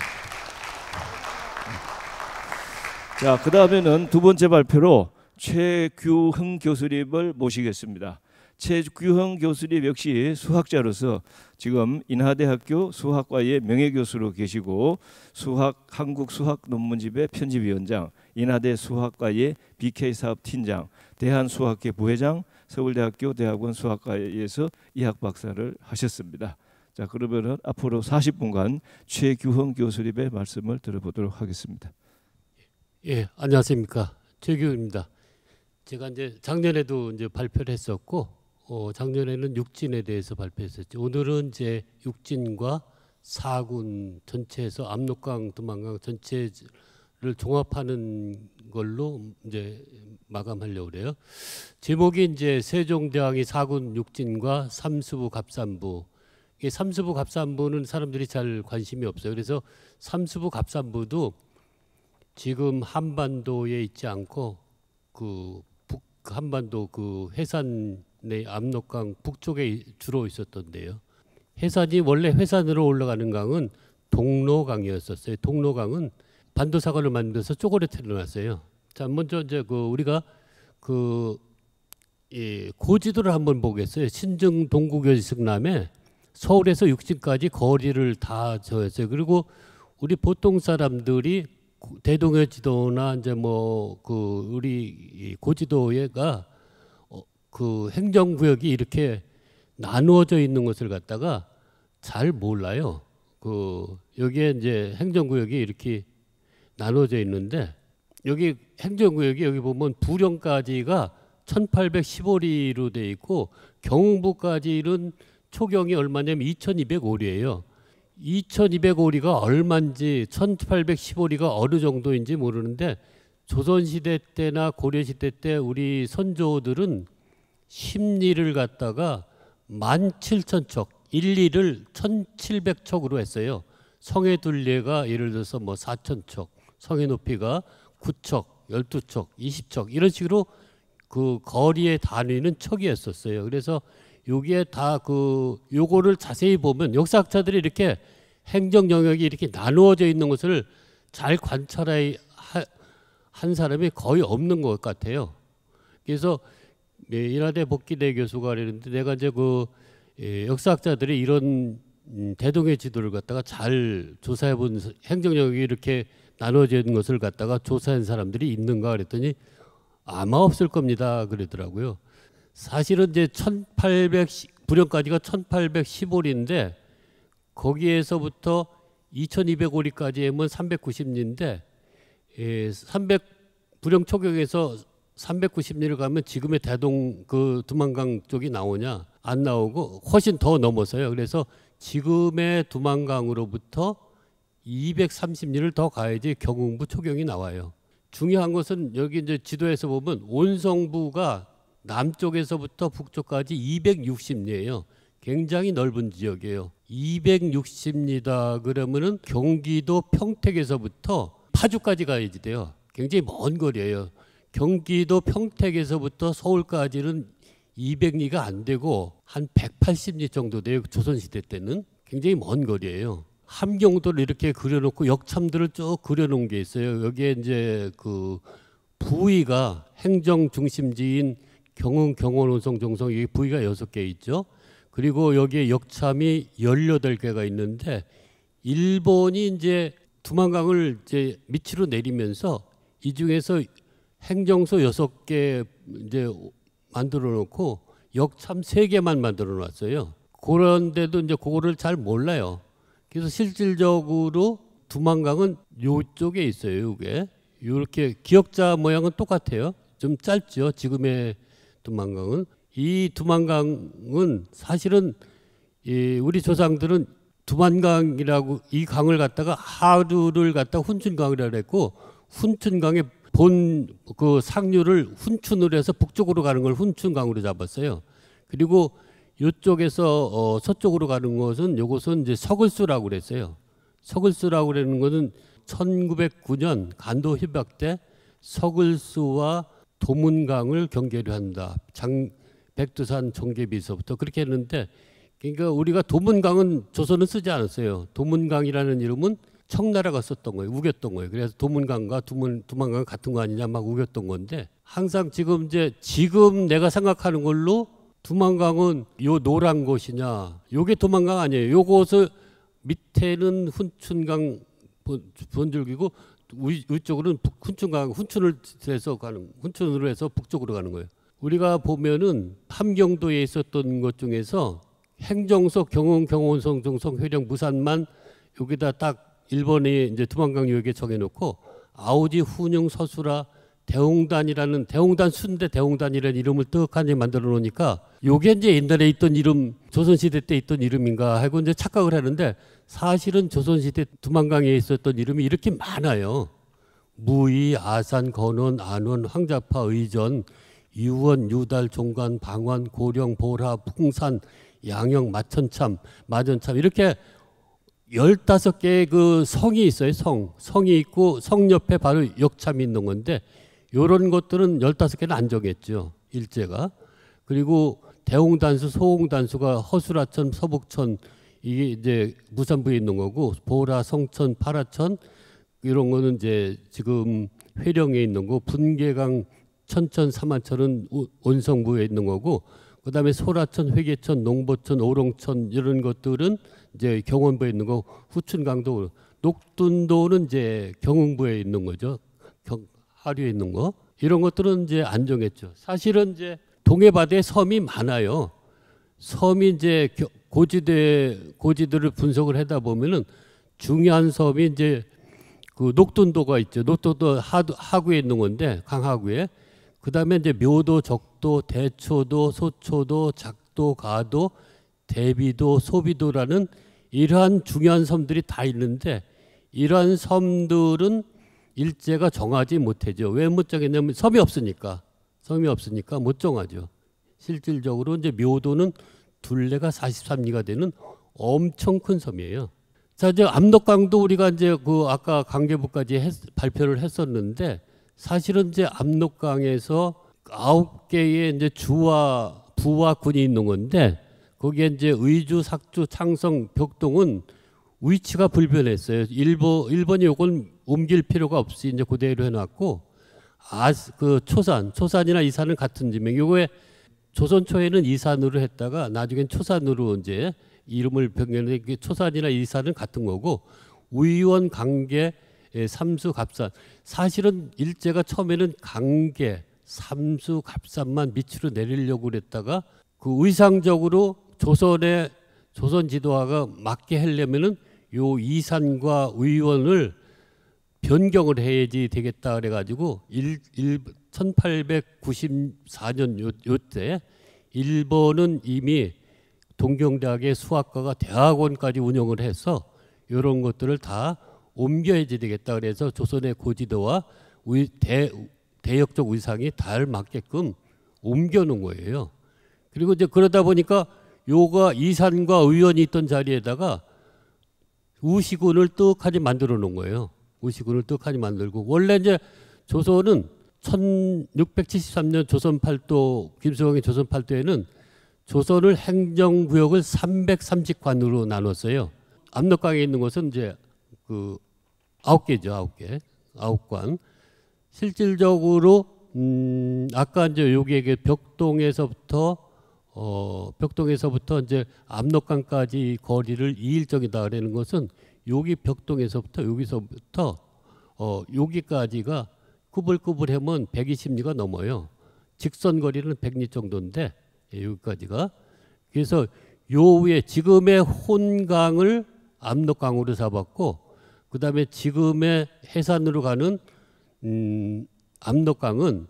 자, 그 다음에는 두 번째 발표로 최규흥 교수님을 모시겠습니다. 최규흥 교수님 역시 수학자로서 지금 인하대학교 수학과의 명예교수로 계시고 한국 수학 논문집의 편집위원장, 인하대 수학과의 BK사업팀장, 대한수학회 부회장, 서울대학교 대학원 수학과에서 이학박사를 하셨습니다. 자, 그러면은 앞으로 40분간 최규흥 교수님의 말씀을 들어보도록 하겠습니다. 예, 안녕하십니까. 최규흥입니다. 제가 이제 작년에도 이제 발표를 했었고, 작년에는 육진에 대해서 발표했었죠. 오늘은 이제 육진과 사군 전체에서 압록강, 두만강 전체를 종합하는 걸로 이제 마감하려고 그래요. 제목이 이제 세종대왕이 사군 육진과 삼수부 갑산부. 이게 삼수부 갑산부는 사람들이 잘 관심이 없어요. 그래서 삼수부 갑산부도 지금 한반도에 있지 않고 그 한반도 그 해산의 압록강 북쪽에 주로 있었던데요. 해산이 원래 해산으로 올라가는 강은 동로강이었었어요. 동로강은 반도사관을 만들어서 쪼그레트려 놨어요. 자, 먼저 이제 우리가 고지도를 한번 보겠어요. 신증 동구교지 승남에 서울에서 육진까지 거리를 다 저었어요. 그리고 우리 보통 사람들이 대동여 지도나 이제 우리 고지도가 그 행정구역이 이렇게 나누어져 있는 것을 갖다가 잘 몰라요. 여기에 이제 행정구역이 이렇게 나누어져 있는데 여기 행정구역이 여기 보면 부령까지가 1815리로 돼 있고 경흥부까지는 초경이 얼마냐면 2205리예요. 2205리가 얼마인지 1815리가 어느 정도인지 모르는데 조선시대 때나 고려시대 때 우리 선조들은 심리를 갖다가 17,000척, 1리를 1,700척으로 했어요. 성의 둘레가 예를 들어서 4,000척, 성의 높이가 9척, 12척, 20척 이런 식으로 그 거리의 단위는 척이었었어요. 그래서 여기에 다 요거를 자세히 보면 역사학자들이 이렇게 행정 영역이 이렇게 나누어져 있는 것을 잘 관찰한 사람이 거의 없는 것 같아요. 그래서 인하대 복기대 교수가 그랬는데 내가 이제 역사학자들이 이런 대동의 지도를 갖다가 잘 조사해 본 행정 영역이 이렇게 나누어져 있는 것을 갖다가 조사한 사람들이 있는가 그랬더니 아마 없을 겁니다 그러더라고요. 사실은 이제 1800부령까지가 1815리인데 거기에서부터 2200오리까지 하면 390리인데 300부령 초경에서 390리를 가면 지금의 대동 두만강 쪽이 나오냐? 안 나오고 훨씬 더 넘어서요. 그래서 지금의 두만강으로부터 230리를 더 가야지 경흥부 초경이 나와요. 중요한 것은 여기 이제 지도에서 보면 온성부가 남쪽에서부터 북쪽까지 260리예요. 굉장히 넓은 지역이에요. 260리다 그러면은 경기도 평택에서부터 파주까지 가야지 돼요. 굉장히 먼 거리예요. 경기도 평택에서부터 서울까지는 200리가 안 되고 한 180리 정도 돼요. 조선시대 때는 굉장히 먼 거리예요. 함경도를 이렇게 그려놓고 역참들을 쭉 그려놓은 게 있어요. 여기에 이제 부위가 행정 중심지인 경흥, 경원, 온성, 종성 이 부위가 6개 있죠. 그리고 여기에 역참이 18개가 있는데 일본이 이제 두만강을 이제 밑으로 내리면서 이 중에서 행정소 6개 이제 만들어 놓고 역참 3개만 만들어 놨어요. 그런데도 이제 그거를 잘 몰라요. 그래서 실질적으로 두만강은 요쪽에 있어요. 이게 이렇게 기역자 모양은 똑같아요. 좀 짧죠. 지금의 두만강은. 이 두만강은 사실은 우리 조상들은 두만강이라고 이 강을 갖다가 하루를 갖다가 훈춘강이라고 했고, 훈춘강의 본 그 상류를 훈춘으로 해서 북쪽으로 가는 걸 훈춘강으로 잡았어요. 그리고 이쪽에서 서쪽으로 가는 것은 요것은 이제 서글수라고 그랬어요. 서글수라고 그러는 것은 1909년 간도 협약 때 서글수와 도문강을 경계를 한다. 백두산 종계비서부터 그렇게 했는데, 그러니까 우리가 도문강은 조선은 쓰지 않았어요. 도문강이라는 이름은 청나라가 썼던 거예요. 우겼던 거예요. 그래서 도문강과 두만강 같은 거 아니냐 막 우겼던 건데, 항상 지금 내가 생각하는 걸로 두만강은 요 노란 곳이냐, 요게 두만강 아니에요. 요곳을 밑에는 훈춘강 본줄기고 위쪽으로는 훈춘강, 훈춘으로 해서 북쪽으로 가는 거예요. 우리가 보면은 함경도에 있었던 것 중에서 행정석, 경원, 경원성, 정성, 회령, 무산만 여기다 딱 일본이 이제 두만강 요역에 정해놓고 아오지, 훈영, 서수라, 대홍단이라는 대홍단 대홍단이라는 이름을 떡하니 만들어 놓으니까 요게 이제 옛날에 있던 이름, 조선시대 때 있던 이름인가 하고 이제 착각을 하는데, 사실은 조선시대 두만강에 있었던 이름이 이렇게 많아요. 무의, 아산, 건원, 안원, 황자파, 의전, 유원, 유달, 종관, 방환, 고령, 보라, 풍산, 양영, 마천참, 마전참, 이렇게 15개의 그 성이 있어요. 성이 있고 성 옆에 바로 역참이 있는 건데, 이런 것들은 15개는 안 정했죠, 일제가. 그리고 대홍단수, 소홍단수가 허술하천, 서북천, 이게 이제 무산부에 있는 거고, 보라, 성천, 파라천, 이런 거는 이제 지금 회령에 있는 거, 분계강, 천천, 삼하천은 온성부에 있는 거고, 그다음에 소라천, 회계천, 농보천, 오롱천, 이런 것들은 이제 경원부에 있는 거, 후춘강도, 녹둔도는 이제 경흥부에 있는 거죠. 하류에 있는 거. 이런 것들은 이제 안 정했죠. 사실은 이제 동해바다에 섬이 많아요. 섬이 이제 고지들을 분석을 하다 보면은 중요한 섬이 이제 그 녹둔도가 있죠. 녹둔도 하구에 있는 건데, 강하구에. 그다음에 이제 묘도, 적도, 대초도, 소초도, 작도, 가도, 대비도, 소비도라는 이러한 중요한 섬들이 다 있는데, 이러한 섬들은 일제가 정하지 못하죠. 왜 못 정했냐면 섬이 없으니까 못 정하죠. 실질적으로 이제 묘도는 둘레가 43리가 되는 엄청 큰 섬이에요. 자, 이제 압록강도 우리가 이제 그 아까 강계부까지 발표를 했었는데, 사실은 이제 압록강에서 9개의 이제 주와 부와 군이 있는 건데, 거기에 이제 의주, 삭주, 창성, 벽동은 위치가 불변했어요. 일본이 이걸 옮길 필요가 없이 이제 그대로 해놨고, 그 초산이나 이산은 같은 지명. 요거에 조선 초에는 이산으로 했다가 나중엔 초산으로 이제 이름을 변경했는데, 초산이나 이산은 같은 거고, 우의원, 강계, 삼수, 갑산. 사실은 일제가 처음에는 강계, 삼수, 갑산만 밑으로 내리려고 그랬다가, 그 의상적으로 조선 지도화가 맞게 하려면은 요 이산과 우의원을 변경을 해야지 되겠다 그래가지고 1894년 요때 일본은 이미 동경대학의 수학과가 대학원까지 운영을 해서 이런 것들을 다 옮겨야지 되겠다 그래서 조선의 고지도와 대역적 위상이 달 맞게끔 옮겨놓은 거예요. 그리고 이제 그러다 보니까 요가 이산과 의원이 있던 자리에다가 우시군을 떡하니 만들어 놓은 거예요. 우시군을 떡하니 만들고, 원래 이제 조선은 1673년 조선팔도, 김수광의 조선팔도에는 조선을 행정구역을 330관으로 나눴어요. 압록강에 있는 것은 이제 그 9개죠. 9관. 실질적으로 아까 이제 여기에 벽동에서부터 이제 압록강까지 거리를 2일정이다 그러는 것은 여기 벽동에서부터 여기서부터 여기까지가 꾸불꾸불하면 120리가 넘어요. 직선 거리는 100리 정도인데 여기까지가. 그래서 요 위에 지금의 혼강을 압록강으로 잡았고 그다음에 지금의 해산으로 가는 압록강은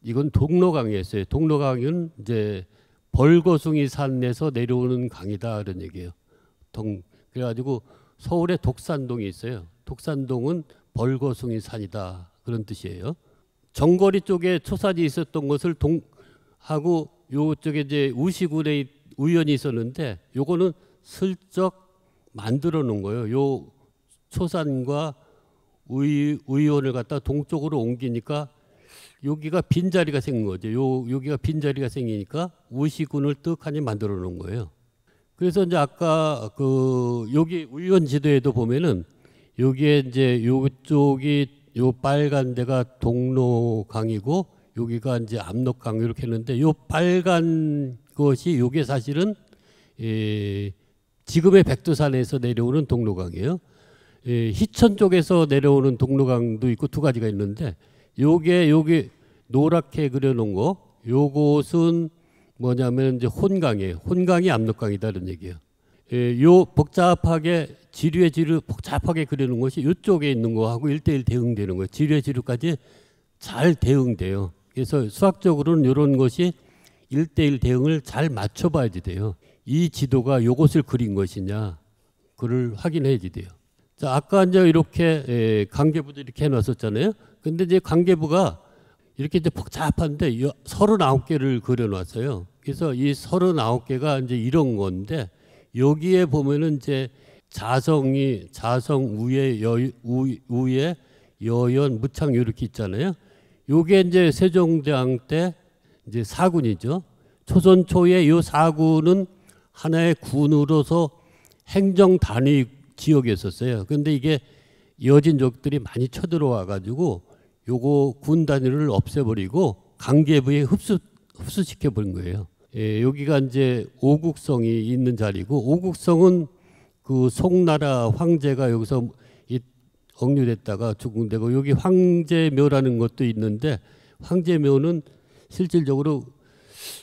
이건 동로강이었어요. 동로강은 이제 벌거숭이 산에서 내려오는 강이다 이런 얘기예요. 그래가지고 서울에 독산동이 있어요. 독산동은 벌거숭이 산이다 그런 뜻이에요. 정거리 쪽에 초산이 있었던 것을 하고 요쪽에 이제 우시군에 우연이 있었는데 요거는 슬쩍 만들어 놓은 거예요. 요 초산과 우이원을 갖다 동쪽으로 옮기니까 여기가 빈자리가 생긴 거죠. 여기가 빈자리가 생기니까 우시군을 떡하니 만들어 놓은 거예요. 그래서 이제 아까 그 여기 우이원 지도에도 보면은 여기에 이제 요쪽이 요 빨간 데가 동로강이고 여기가 이제 압록강 이렇게 했는데 요 빨간 것이 요게 사실은 지금의 백두산에서 내려오는 동로강이에요. 희천 쪽에서 내려오는 동로강도 있고 두 가지가 있는데 여기 노랗게 그려놓은 거 요것은 뭐냐면 이제 혼강이에요. 혼강이 압록강이다 이런 얘기예요. 요 복잡하게 지류의 지류 복잡하게 그려놓은 것이 이쪽에 있는 거하고 1:1 대응되는 거예요. 지류의 지류까지 잘 대응돼요. 그래서 수학적으로는 이런 것이 1:1 대응을 잘 맞춰봐야지 돼요. 이 지도가 요것을 그린 것이냐 그걸 확인해야지 돼요. 자, 아까 이제 이렇게 관계부도 이렇게 해놨었잖아요. 근데 이제 관계부가 이렇게 이제 복잡한데 39개를 그려놨어요. 그래서 이 39개가 이제 이런 건데 여기에 보면은 이제 자성 우에 우에 여연 무창 이렇게 있잖아요. 요게 이제 세종대왕 때 이제 사군이죠. 초선 초에 요 사군은 하나의 군으로서 행정 단위 지역이었었어요. 근데 이게 여진족들이 많이 쳐들어와 가지고 요거 군 단위를 없애버리고 강계부에 흡수시켜 버린 거예요. 여기가 이제 오국성이 있는 자리고 오국성은 그 송나라 황제가 여기서 억류됐다가 죽은 데고 여기 황제묘라는 것도 있는데 황제묘는 실질적으로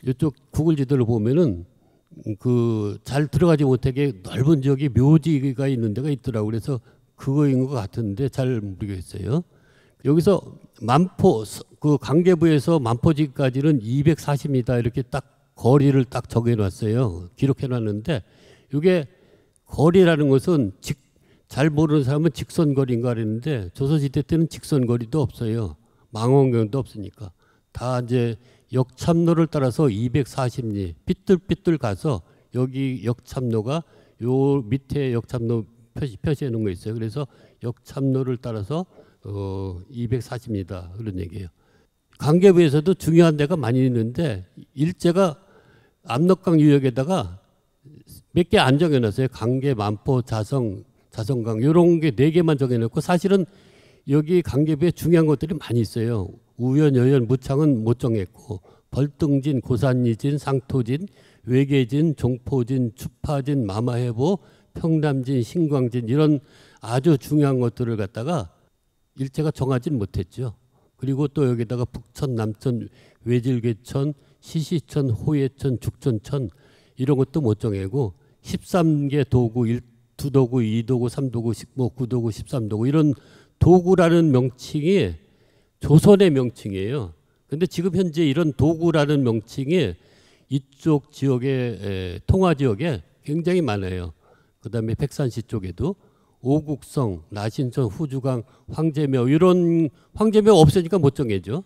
이쪽 구글 지도를 보면은 그 잘 들어가지 못하게 넓은 지역에 묘지가 있는 데가 있더라고. 그래서 그거인 것 같은데 잘 모르겠어요. 여기서 만포 그 강계부에서 만포지까지는 240m 이렇게 딱 거리를 딱 적어놨어요. 기록해놨는데 이게 거리라는 것은 잘 모르는 사람은 직선거리인가 그랬는데 조선시대 때는 직선거리도 없어요. 망원경도 없으니까 다 이제 역참로를 따라서 240리 삐뚤삐뚤 가서 여기 역참로가 요 밑에 역참로 표시해 놓은 거 있어요. 그래서 역참로를 따라서 240입니다. 그런 얘기예요. 강계부에서도 중요한 데가 많이 있는데 일제가 압록강 유역에다가 몇 개 안 정해놨어요. 강계, 만포, 자성강 이런 게 4개만 정해놓고 사실은 여기 강계부에 중요한 것들이 많이 있어요. 우연, 여연, 무창은 못 정했고 벌등진, 고산이진, 상토진, 외계진, 종포진, 추파진, 마마해보, 평남진, 신광진 이런 아주 중요한 것들을 갖다가 일제가 정하진 못했죠. 그리고 또 여기다가 북천, 남천, 외질개천, 시시천, 호예천, 죽전천 이런 것도 못 정하고 13개 도구, 2도구, 2도구, 3도구, 9도구, 13도구 이런 도구라는 명칭이 조선의 명칭이에요. 근데 지금 현재 이런 도구라는 명칭이 이쪽 지역에 통화 지역에 굉장히 많아요. 그다음에 백산시 쪽에도 오국성, 나신천, 후주강, 황제묘 이런 황제묘 없으니까 못 정해죠.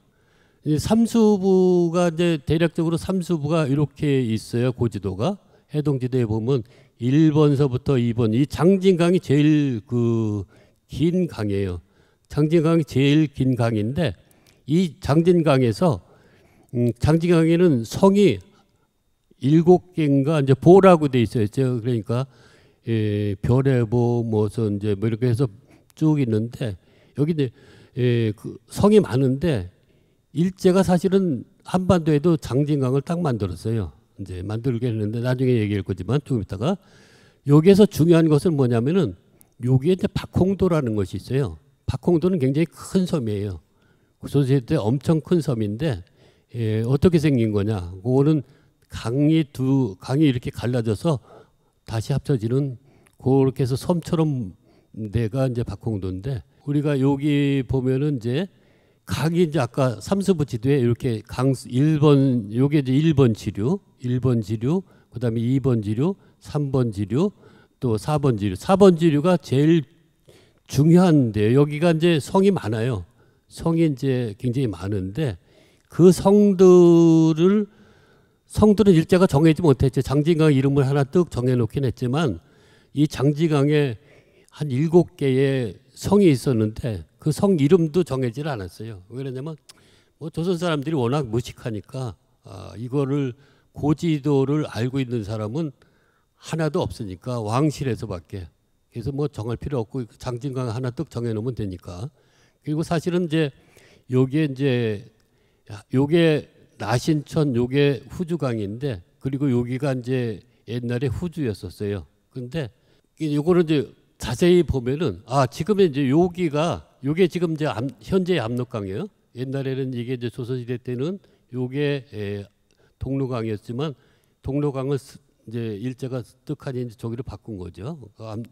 삼수부가 이제 대략적으로 삼수부가 이렇게 있어요. 고지도가 해동지도에 보면 1번서부터 2번 이 장진강이 제일 긴 강이에요. 장진강이 제일 긴 강인데 이 장진강에서 장진강에는 성이 7개인가 이제 보라고 돼 있어요. 그러니까 별해보 무슨 이제 뭐 이렇게 해서 쭉 있는데 여기 이제 그 성이 많은데 일제가 사실은 한반도에도 장진강을 딱 만들었어요. 이제 만들게 했는데 나중에 얘기할 거지만 조금 있다가 여기에서 중요한 것은 뭐냐면은 여기에 이제 박홍도라는 것이 있어요. 박홍도는 굉장히 큰 섬이에요. 조선시대 때 엄청 큰 섬인데 어떻게 생긴 거냐? 그거는 강이 이렇게 갈라져서 다시 합쳐지는 그렇게 해서 섬처럼 내가 이제 박홍도인데, 우리가 여기 보면은 이제 강이 이제 아까 삼수부 지도에 이렇게 강 1번, 요게 이제 1번 지류, 그다음에 2번 지류, 3번 지류, 또 4번 지류. 4번 지류가 제일 중요한데, 여기가 이제 성이 많아요. 성이 이제 굉장히 많은데, 그 성들은 일제가 정하지 못했죠. 장진강 이름을 하나 뜩 정해놓긴 했지만, 이 장진강에 한 7개의 성이 있었는데 그 성 이름도 정해지를 않았어요. 왜 그러냐면 뭐 조선 사람들이 워낙 무식하니까 이거를 고지도를 알고 있는 사람은 하나도 없으니까 왕실에서밖에. 그래서 뭐 정할 필요 없고 장진강 하나 뜩 정해놓으면 되니까. 그리고 사실은 이제 요게 나신천, 요게 후주강인데, 그리고 여기가 이제 옛날에 후주였었어요. 근데 요거는 이제 자세히 보면은 지금은 이제 요게 지금 이제 현재의 압록강이에요. 옛날에는 이게 이제 조선시대 때는 요게 동로강이었지만, 동로강을 이제 일제가 뜻하니 이제 저기를 바꾼 거죠.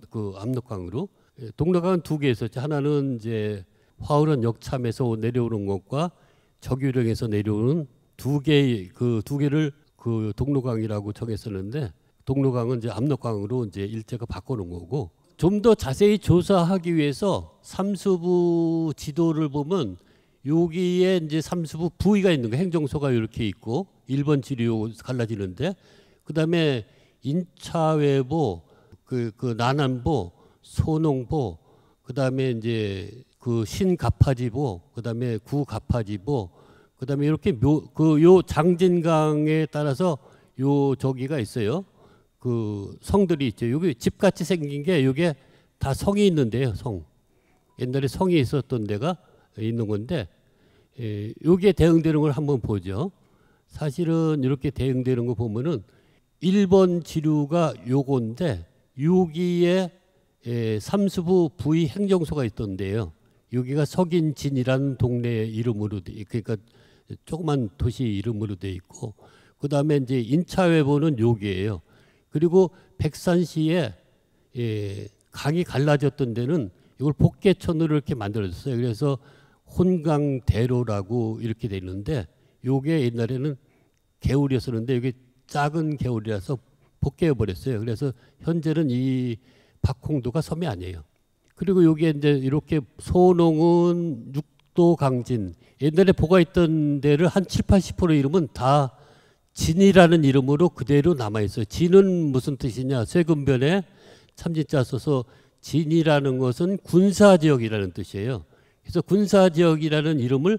그 압록강으로. 동로강은 2개 있었죠. 하나는 이제 화우런 역참에서 내려오는 것과 적유령에서 내려오는 두 개를 그 동로강이라고 정했었는데, 동로강은 이제 압록강으로 이제 일제가 바꿔놓은 거고, 좀 더 자세히 조사하기 위해서 삼수부 지도를 보면 여기에 이제 삼수부 부위가 있는 거, 행정소가 이렇게 있고 1번 지류 갈라지는데, 그다음에 인차외보, 그 난안보, 소농보, 그다음에 이제 그 신가파지보, 그다음에 구가파지보, 그다음에 이렇게 요 장진강에 따라서 요 저기가 있어요. 그 성들이 있죠. 여기 집같이 생긴 게 요게 다 성이 있는데요. 성. 옛날에 성이 있었던 데가 있는 건데, 요게 대응되는 걸 한번 보죠. 사실은 이렇게 대응되는 거 보면은 1번 지류가 요건데, 여기에 삼수부 부위 행정소가 있던데요. 여기가 석인진이라는 동네 이름으로 그러니까 조그만 도시 이름으로 돼 있고, 그다음에 이제 인차외보는 여기예요. 그리고 백산시에 강이 갈라졌던 데는 이걸 복개천으로 이렇게 만들어졌어요. 그래서 혼강대로라고 이렇게 돼 있는데, 요게 옛날에는 개울이었었는데 이게 작은 개울이라서 복개해 버렸어요. 그래서 현재는 이 박홍도가 섬이 아니에요. 그리고 여기에 이제 이렇게 소농은 육도 강진, 옛날에 보가 있던 데를 한 70~80% 이름은 다 진이라는 이름으로 그대로 남아 있어요. 진은 무슨 뜻이냐? 쇠근변에 참진자 써서 진이라는 것은 군사지역이라는 뜻이에요. 그래서 군사지역이라는 이름을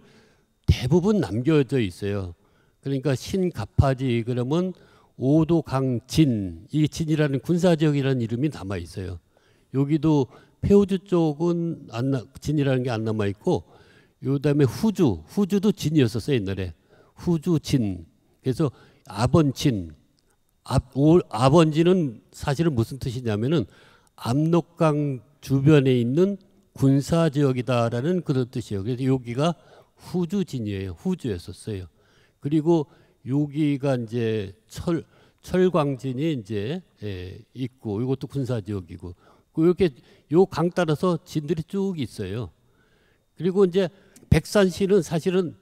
대부분 남겨져 있어요. 그러니까 신가파지 그러면 오도강진, 이 진이라는 군사지역이라는 이름이 남아 있어요. 여기도 폐우주 쪽은 진이라는 게 안 남아 있고, 요다음에 후주도 진이었었어요. 옛날에 후주 진. 그래서 아번진, 아번진은 사실은 무슨 뜻이냐면은 압록강 주변에 있는 군사지역이다라는 그런 뜻이에요. 그래서 여기가 후주진이에요. 후주였었어요. 그리고 여기가 이제 철광진이 이제 있고, 이것도 군사지역이고, 이렇게 요 강 따라서 진들이 쭉 있어요. 그리고 이제 백산시는 사실은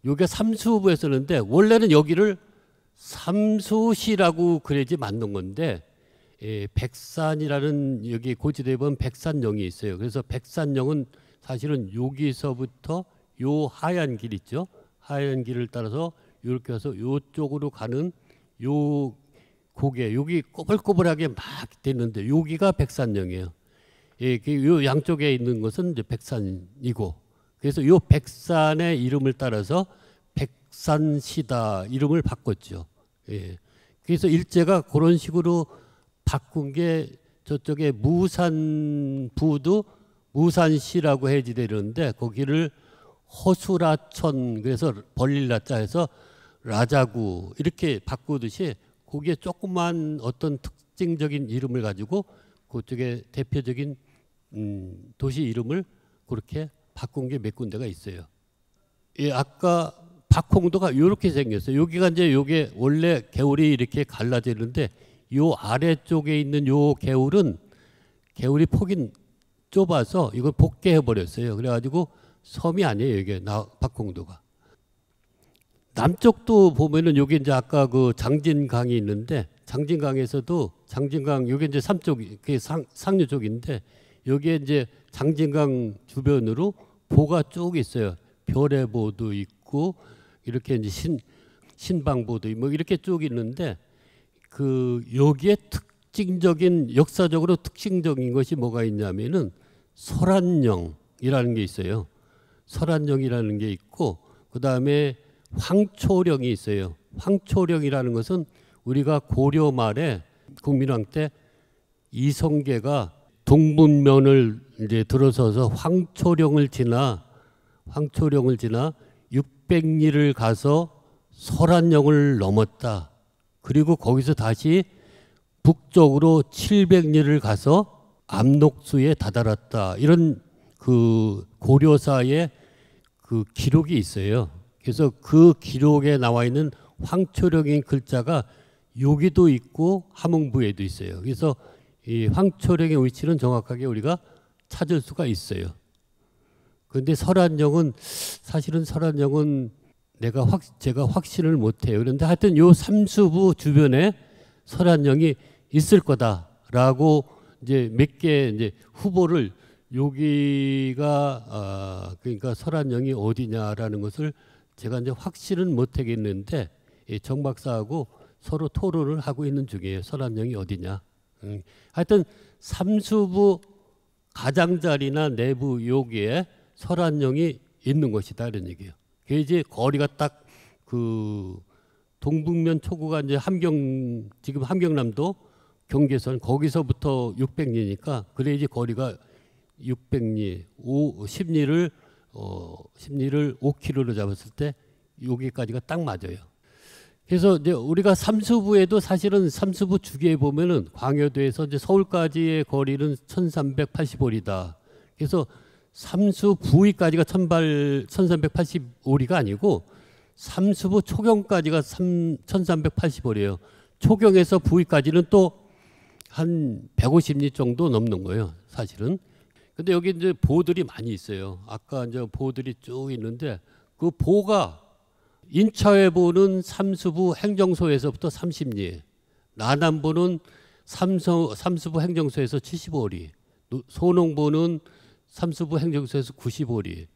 여기가 삼수부였었는데, 원래는 여기를 삼수시라고 그래야지 맞는 건데, 백산이라는 여기 고지대에 보면 백산령이 있어요. 그래서 백산령은 사실은 여기서부터 요 하얀 길 있죠. 하얀 길을 따라서 이렇게 해서 요쪽으로 가는 요 고개, 여기 꼬불꼬불하게 막 되는데 여기가 백산령이에요. 요 양쪽에 있는 것은 이제 백산이고, 그래서 요 백산의 이름을 따라서 백산시다 이름을 바꿨죠. 그래서 일제가 그런 식으로 바꾼 게, 저쪽에 무산부도 무산시라고 해지되는데 거기를 허수라천, 그래서 벌릴라자 해서 라자구 이렇게 바꾸듯이 거기에 조그만 어떤 특징적인 이름을 가지고 그쪽에 대표적인 도시 이름을 그렇게 바꾼 게 몇 군데가 있어요. 아까 박홍도가 이렇게 생겼어요. 여기가 이제 요게 원래 개울이 이렇게 갈라지는데 요 아래쪽에 있는 요 개울은 개울이 폭이 좁아서 이걸 복개해 버렸어요. 그래가지고 섬이 아니에요. 이게 박홍도가. 남쪽도 보면은 여기 이제 아까 그 장진강이 있는데 장진강에서도 장진강 여기 이제 삼쪽 그 상류 쪽인데 여기에 이제 장진강 주변으로 보가 쭉 있어요. 별해보도 있고 이렇게 이제 신방보도 뭐 이렇게 쭉 있는데 그 여기에 특징적인 역사적으로 특징적인 것이 뭐가 있냐면은 설안령이라는 게 있어요. 설안령이라는 게 있고 그 다음에 황초령이 있어요. 황초령이라는 것은 우리가 고려 말에 국민왕 때 이성계가 동분면을 이제 들어서서 황초령을 지나 600리를 가서 설안령을 넘었다. 그리고 거기서 다시 북쪽으로 700리를 가서 압록수에 다다랐다. 이런 그 고려사의 그 기록이 있어요. 그래서 그 기록에 나와 있는 황초령인 글자가 여기도 있고 함흥부에도 있어요. 그래서 이 황초령의 위치는 정확하게 우리가 찾을 수가 있어요. 그런데 설안령은 사실은 설안령은 제가 확신을 못해요. 그런데 하여튼 요 삼수부 주변에 설안령이 있을 거다라고 이제 몇 개 이제 후보를 여기가 그러니까 설안령이 어디냐라는 것을 제가 이제 확신은 못하겠는데 정 박사하고 서로 토론을 하고 있는 중이에요. 설안령이 어디냐. 하여튼 삼수부 가장자리나 내부 여기에 설안령이 있는 것이다 이런 얘기예요. 그게 이제 거리가 딱 그 동북면 초구가 이제 지금 함경남도 경계선 거기서부터 600리니까 그래 이제 거리가 600리 10리를 5km로 잡았을 때 여기까지가 딱 맞아요. 그래서 이제 우리가 삼수부에도 사실은 삼수부 주기에 보면은 광여도에서 이제 서울까지의 거리는 1380오리다. 그래서 삼수 부위까지가 1380오리가 아니고 삼수부 초경까지가 1380오리예요. 초경에서 부위까지는 또 한 150리 정도 넘는 거예요, 사실은. 근데 여기 이제 보들이 많이 있어요. 아까 이제 보들이 쭉 있는데 그 보가 인차회보는 삼수부 행정소에서부터 30리, 나남보는 삼수부 행정소에서 75리, 소농보는 삼수부 행정소에서 95리,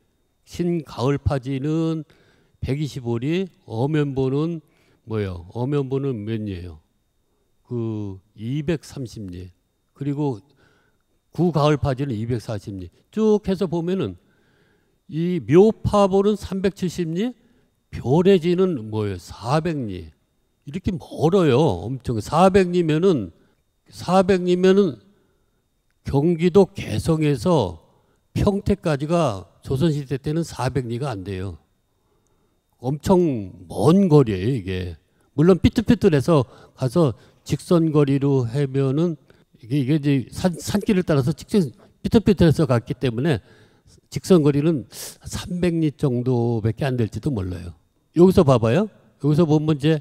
신가을파지는 125리, 엄연보는 뭐예요? 엄연보는 몇 리예요? 그 230리. 그리고 구가을파지는 240리. 쭉 해서 보면은 이 묘파보는 370리, 별해지는 뭐예요? 400리. 이렇게 멀어요. 엄청 400리면은 경기도 개성에서 평택까지가 조선시대 때는 400리가 안 돼요. 엄청 먼 거리예요, 이게. 물론 삐뚤삐뚤해서 가서 직선거리로 하면은 이게 이제 산길을 따라서 삐뚤삐뚤해서 갔기 때문에 직선거리는 300리 정도밖에 안 될지도 몰라요. 여기서 봐봐요. 여기서 보면 이제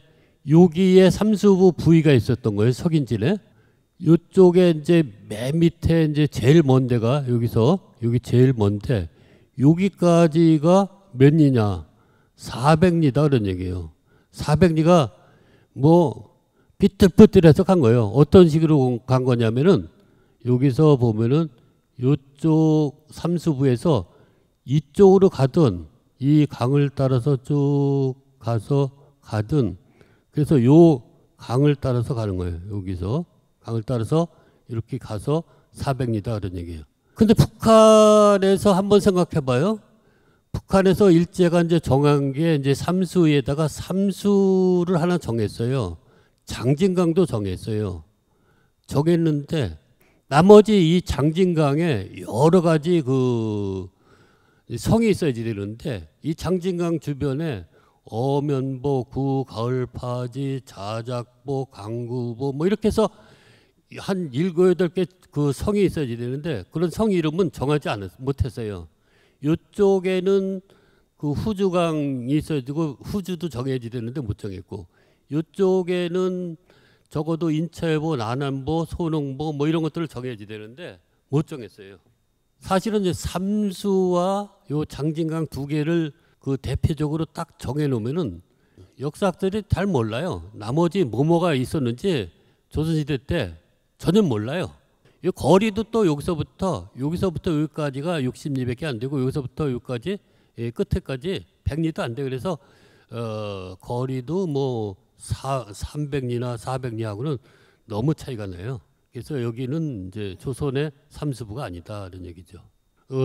여기에 삼수부 부위가 있었던 거예요. 석인진에. 이쪽에 이제 맨 밑에 이제 제일 먼 데가 여기 제일 먼데 여기까지가 몇 리냐? 400리다 그런 얘기예요. 400리가 뭐 삐뚤삐뚤해서 간 거예요. 어떤 식으로 간 거냐면은 여기서 보면은 이쪽 삼수부에서 이쪽으로 가든 이 강을 따라서 쭉 가서 가든 그래서 요 강을 따라서 가는 거예요. 여기서 강을 따라서 이렇게 가서 400리다 그런 얘기예요. 근데 북한에서 한번 생각해 봐요. 북한에서 일제가 이제 정한 게 이제 삼수에다가 삼수를 하나 정했어요. 장진강도 정했어요. 정했는데 나머지 이 장진강에 여러 가지 그 성이 있어야지 되는데 이 장진강 주변에 어면보, 구가을파지, 자작보, 강구보 뭐 이렇게 해서 한 7, 8개 그 성이 있어야지 되는데 그런 성 이름은 정하지 못했어요. 이쪽에는 그 후주강이 있어지고 후주도 정해지 되는데 못 정했고 이쪽에는 적어도 인천해보, 남한보, 소농보 뭐 이런 것들을 정해지 되는데 못 정했어요. 사실은 이제 삼수와 요 장진강 두 개를 그 대표적으로 딱 정해놓으면은 역사학들이 잘 몰라요. 나머지 뭐가 있었는지 조선시대 때 전혀 몰라요. 이 거리도 또 여기서부터 여기까지가 60리밖에 안 되고 여기서부터 여기까지 끝에까지 100리도 안 돼. 그래서 거리도 뭐 300리나 400리하고는 너무 차이가 나요. 그래서 여기는 이제 조선의 삼수부가 아니다 이런 얘기죠.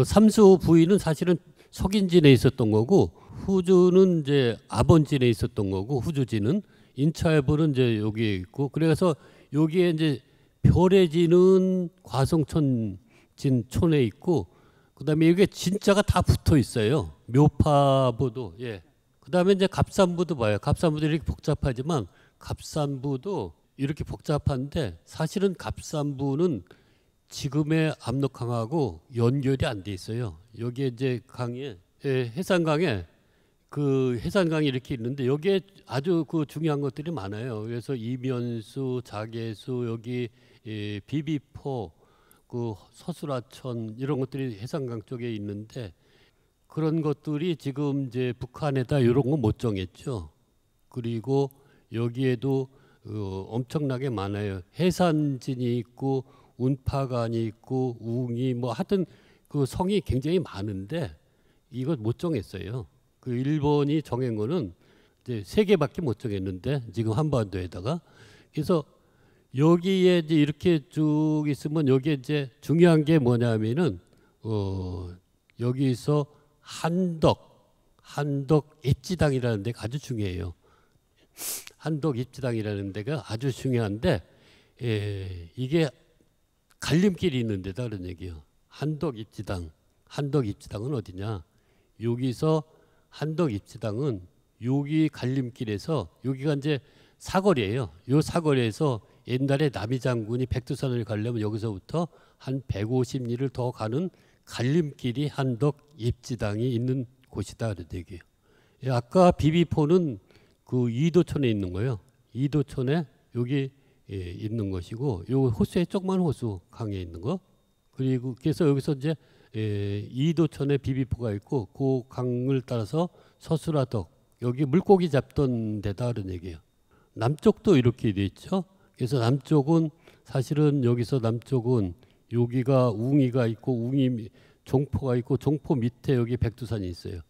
삼수 부위는 사실은 석인진에 있었던 거고 후주는 이제 아본진에 있었던 거고 후주진은 인차해보는 이제 여기에 있고 그래서 여기에 이제 별해진은 과성천진 촌에 있고 그다음에 이게 진짜가 다 붙어 있어요. 묘파부도 예. 그다음에 이제 갑산부도 봐요. 갑산부도 이렇게 복잡하지만 갑산부도 이렇게 복잡한데 사실은 갑산부는 지금의 압록강하고 연결이 안 돼 있어요. 여기에 이제 강에 해산강에 그 해산강이 이렇게 있는데 여기에 아주 그 중요한 것들이 많아요. 그래서 이면수, 자계수, 여기 비비포, 그 서수라천 이런 것들이 해산강 쪽에 있는데 그런 것들이 지금 이제 북한에다 이런 거 못 정했죠. 그리고 여기에도 엄청나게 많아요. 해산진이 있고 운파간이 있고 웅이 뭐 하여튼 그 성이 굉장히 많은데 이거 못 정했어요. 그 일본이 정한 거는 이제 3개밖에 못 정했는데 지금 한반도에다가 그래서 여기에 이제 이렇게 쭉 있으면 여기에 이제 중요한 게 뭐냐면은 여기서 한덕 입지당이라는 데가 아주 중요해요. 한덕 입지당이라는 데가 아주 중요한데 이게 갈림길이 있는 데다 그런 얘기예요. 한덕 입지당은 어디냐? 여기서 한덕 입지당은 여기 갈림길에서 여기가 이제 사거리예요. 요 사거리에서 옛날에 남이 장군이 백두산을 가려면 여기서부터 한 150리를 더 가는 갈림길이 한덕 입지당이 있는 곳이다 그런 얘기예요. 아까 비비포는 그 이도촌에 있는 거예요. 이도촌에 여기 있는 것이고 요 호수에 조그만 호수 강에 있는 거. 그리고 그래서 여기서 이제 이도촌에 비비포가 있고 그 강을 따라서 서수라덕 여기 물고기 잡던 데다 그런 얘기예요. 남쪽도 이렇게 돼 있죠. 그래서 남쪽은 사실은 여기서 남쪽은 여기가 웅이가 있고 웅이 종포가 있고 종포 밑에 여기 백두산이 있어요.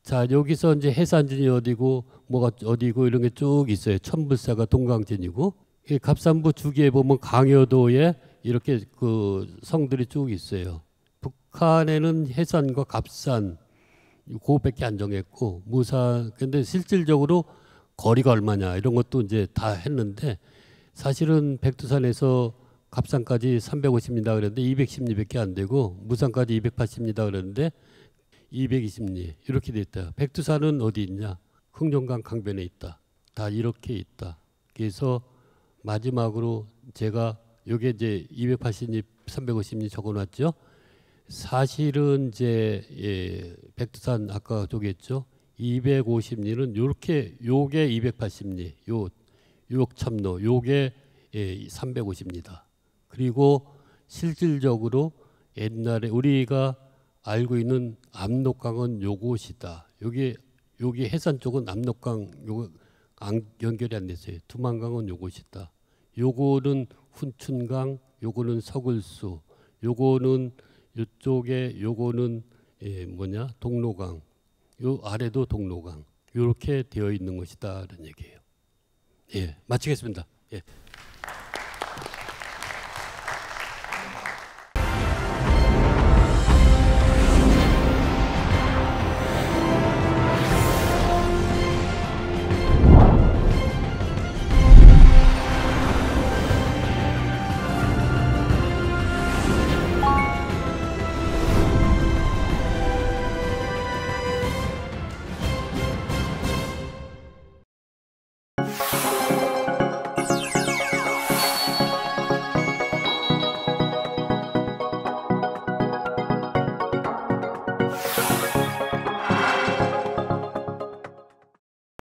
자 여기서 이제 해산진이 어디고 뭐가 어디고 이런 게 쭉 있어요. 천불사가 동강진이고 갑산부 주기에 보면 강여도에 이렇게 그 성들이 쭉 있어요. 북한에는 해산과 갑산 그거밖에 안 정했고 무사 근데 실질적으로 거리가 얼마냐 이런 것도 이제 다 했는데 사실은 백두산에서 갑산까지 350m 그랬는데 210리밖에 안 되고 무산까지 280m 그랬는데 220리 이렇게 돼 있다. 백두산은 어디 있냐? 흥룡강 강변에 있다. 다 이렇게 있다. 그래서 마지막으로 제가 요게 이제 280리, 350리 적어놨죠. 사실은 이제 백두산 아까 저기했죠. 250리는 요렇게 요게 280리, 요 유옥참로 요게 350리다. 그리고 실질적으로 옛날에 우리가 알고 있는 압록강은 요곳이다. 여기 해산 쪽은 압록강 요거 연결이 안 됐어요. 두만강은 요곳이다. 요거는 훈춘강, 요거는 서글수, 요거는 이쪽에 요거는 동로강, 요 아래도 동로강. 이렇게 되어 있는 것이다. 라는 얘기예요. 예, 마치겠습니다. 예.